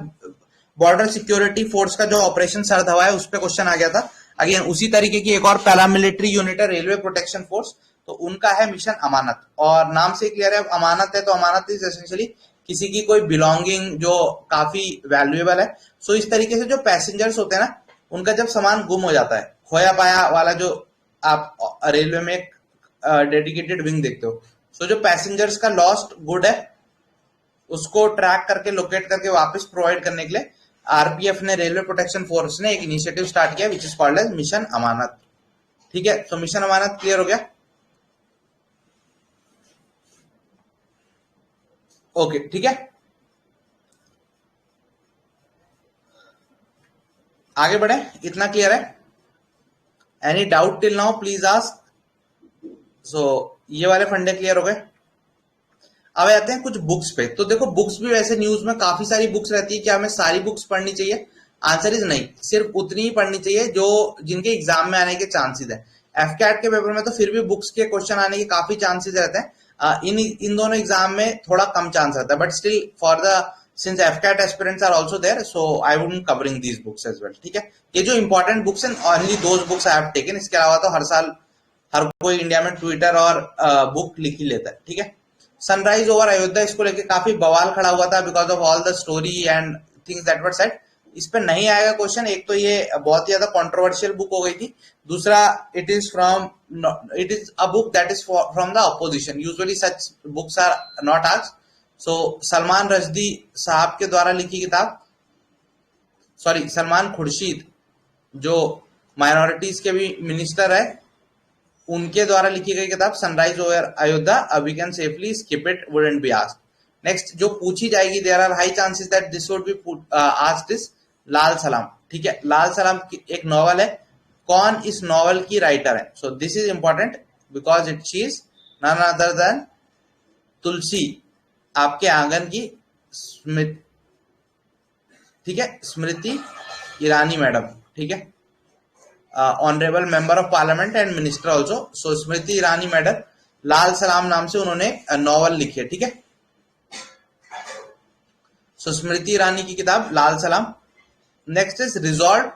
बॉर्डर सिक्योरिटी फोर्स का जो ऑपरेशन सरद हवा है उस पर क्वेश्चन आ गया था. अगेन उसी तरीके की एक और पैरामिलिट्री यूनिट है रेलवे प्रोटेक्शन फोर्स, तो उनका है मिशन अमानत. और नाम से क्लियर है, अमानत है तो अमानत इज एसेंशियली किसी की कोई बिलोंगिंग जो काफी वैल्यूएबल है. सो इस तरीके से जो पैसेंजर्स होते हैं ना, उनका जब सामान गुम हो जाता है, खोया पाया वाला जो आप रेलवे में एक डेडिकेटेड विंग देखते हो, सो जो पैसेंजर्स का लॉस्ट गुड है उसको ट्रैक करके लोकेट करके वापस प्रोवाइड करने के लिए आरपीएफ ने, रेलवे प्रोटेक्शन फोर्स ने एक इनिशिएटिव स्टार्ट किया which is called as mission Amanat. ठीक है, तो मिशन अमानत क्लियर हो गया. ओके, ठीक है, आगे बढ़े. इतना क्लियर है? Any doubt till now please ask. So ये वाले फंडे क्लियर हो गए. अब आते हैं कुछ बुक्स पे. तो देखो, बुक्स भी वैसे न्यूज में काफी सारी बुक्स रहती है. क्या हमें सारी बुक्स पढ़नी चाहिए? आंसर इज नहीं. सिर्फ उतनी ही पढ़नी चाहिए जो जिनके एग्जाम में आने के चांसेस है. एफकैट के पेपर में तो फिर भी बुक्स के क्वेश्चन आने के काफी चांसेस रहते हैं. इन दोनों एग्जाम में थोड़ा कम चांस रहता है, but still for the since AFCAT aspirants are also there, so I wouldn't covering these books as well. ठीक है, ये जो इंपॉर्टेंट बुक्स हैं, only those books I have taken. इसके अलावा तो हर साल हर कोई इंडिया में ट्विटर और बुक लिख ही लेता है. ठीक है, सनराइज ओवर अयोध्या, इसको लेके काफी बवाल खड़ा हुआ था because of all the story and things that were said. इस पे नहीं आएगा क्वेश्चन. एक तो ये बहुत ही ज्यादा कंट्रोवर्शियल बुक हो गई थी. दूसरा, it is a book that is from the opposition. Usually such books are not asked. So Salman Rushdie साहब के द्वारा लिखी किताब, सॉरी सलमान खुर्शीद जो माइनॉरिटीज के भी मिनिस्टर है, उनके द्वारा लिखी गई किताब sunrise over Ayodhya, we can safely skip it, wouldn't be asked. Next जो पूछी जाएगी, there are high chances that this would be asked is Lal Salaam. ठीक है, लाल सलाम की एक नॉवल है. कौन इस नॉवल की राइटर है? So this is important because it she is none other than Tulsi, आपके आंगन की स्मृति. ठीक है, स्मृति ईरानी मैडम. ठीक है, honourable member of parliament and minister also. So Smriti Irani madam Lal Salaam नाम से उन्होंने नॉवल लिखी है. ठीक है, सो स्मृति ईरानी की किताब लाल सलाम. Next is resolve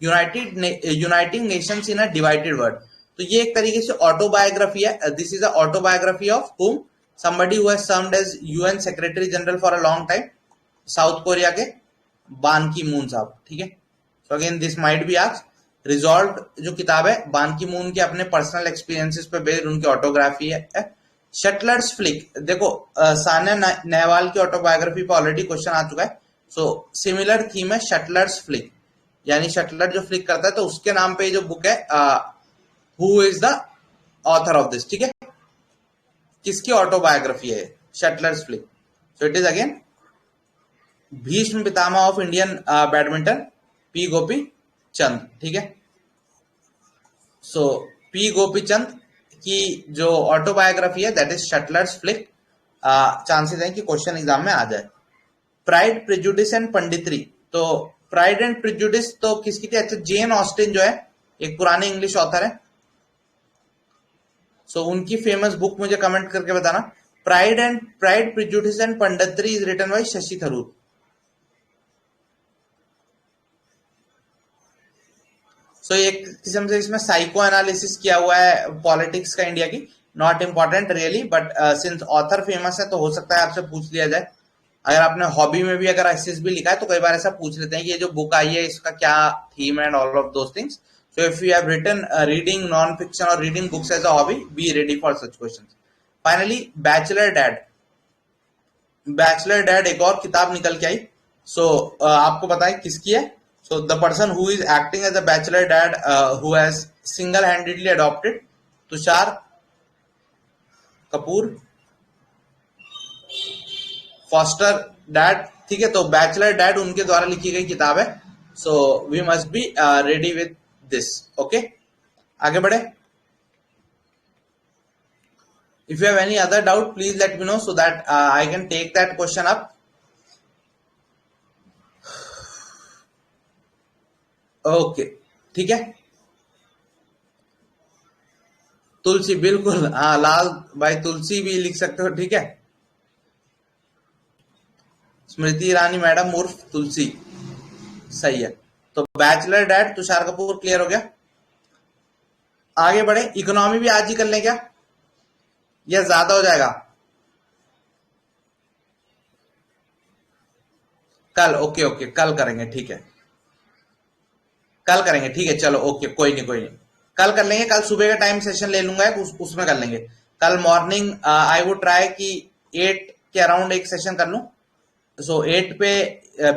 uniting Nations in a divided world. तो ये एक तरीके से ऑटोबायोग्राफी है। This is a autobiography of whom? Somebody who has served as UN Secretary General for a long time, south Korea के बान की मून साहब, ठीक है। So again this might be asked. Resolve जो किताब है बान की मून के अपने पर्सनल एक्सपीरियंसेस पे बेस्ड उनकी ऑटोग्राफी है। शटलर्स फ्लिक, देखो सानिया नेहवाल की ऑटोबायोग्राफी पे ऑलरेडी क्वेश्चन आ चुका है। सो सिमिलर थीम है शटलर्स फ्लिक, यानी शटलर जो फ्लिक करता है तो उसके नाम पे जो बुक है who is the author of this, ठीक है। किसकी ऑटोबायोग्राफी है shuttlers flick? So it is again Bhishma Pitamah of Indian badminton P Gopi Chand, ठीक है। सो पी गोपी चंद की जो ऑटोबायोग्राफी है that is shuttlers flick. Chances हैं कि क्वेश्चन एग्जाम में आ जाए। प्राइड प्रेजुडिस एंड पंडितरी, तो प्राइड एंड प्रेजुडिस तो किसकी थी? अच्छा, जेन ऑस्टिन जो है एक पुराने इंग्लिश ऑथर है। सो उनकी फेमस बुक मुझे कमेंट करके बताना। Pride prejudice and punditry is written by Shashi Tharoor. So एक किस्म से इसमें साइको एनालिसिस किया हुआ है पॉलिटिक्स का इंडिया की। Not important really, but since author famous है तो हो सकता है आपसे पूछ लिया जाए। अगर आपने हॉबी में भी अगर एसेस भी लिखा है तो कई बार ऐसा पूछ लेते हैं कि ये जो बुक आई है इसका क्या theme and all of those things. So if you have written reading non fiction और reading books as a hobby, be ready for such questions. Finally bachelor dad, bachelor dad एक और किताब निकल के आई। सो आपको पता है किसकी है? So the person who is acting as a bachelor dad who has single-handedly adopted Tushar Kapoor foster dad, ठीक है। तो बैचलर डैड उनके द्वारा लिखी गई किताब है। So we must be ready with this, okay. आगे बढ़े। If you have any other doubt please let me know so that I can take that question up. Okay, ठीक है। तुलसी, बिल्कुल, हाँ लाल भाई तुलसी भी लिख सकते हो, ठीक है। स्मृति ईरानी मैडम उर्फ तुलसी, सही है। तो bachelor dad Tushar Kapoor clear हो गया। आगे बढ़े। इकोनॉमी भी आज ही कर लें क्या, या ज्यादा हो जाएगा? कल, ओके ओके, कल करेंगे, ठीक है। कल करेंगे, ठीक है, चलो ओके, कोई नहीं कोई नहीं, कल कर लेंगे। कल सुबह का टाइम सेशन ले लूंगा, उसमें कर लेंगे। कल मॉर्निंग आई वुड ट्राई कि 8 के अराउंड एक सेशन कर लूं। सो 8 पे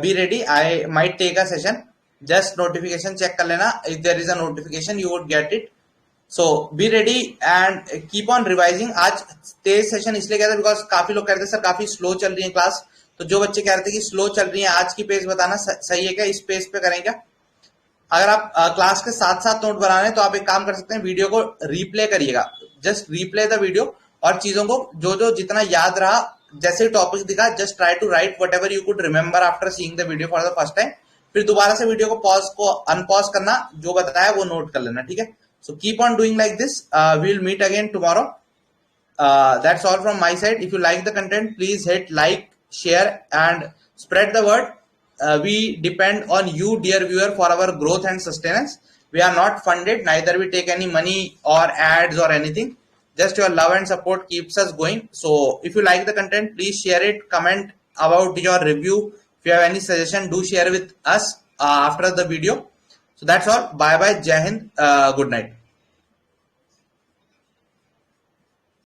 be ready, I might take a session. Just notification check कर लेना, if there is a notification you would get it. So be ready and keep on revising. आज तेज सेशन इसलिए कहते हैं बिकॉज काफी लोग कहते हैं सर काफी स्लो चल रही है क्लास। तो जो बच्चे कह रहे थे कि स्लो चल रही है, आज की पेस बताना सही है क्या, इस पेस पे करें क्या? अगर आप क्लास के साथ साथ नोट बना रहे हैं तो आप एक काम कर सकते हैं, वीडियो को रीप्ले करिएगा। जस्ट रीप्ले द वीडियो और चीजों को जो जितना याद रहा, जैसे टॉपिक दिखा, just try to write whatever you could remember after seeing the video for the first time. फिर दोबारा से वीडियो को अनपॉज करना, जो बताया वो नोट कर लेना, ठीक है। So keep on doing like this. We will meet again tomorrow. That's all from my side. If you like the content, please hit like, share and spread the word. We depend on you, dear viewer, for our growth and sustenance. We are not funded, neither we take any money or ads or anything. Just your love and support keeps us going. So if you like the content, please share it, comment about your review. If you have any suggestion, do share with us after the video. So that's all. Bye bye. Jai Hind. Good night.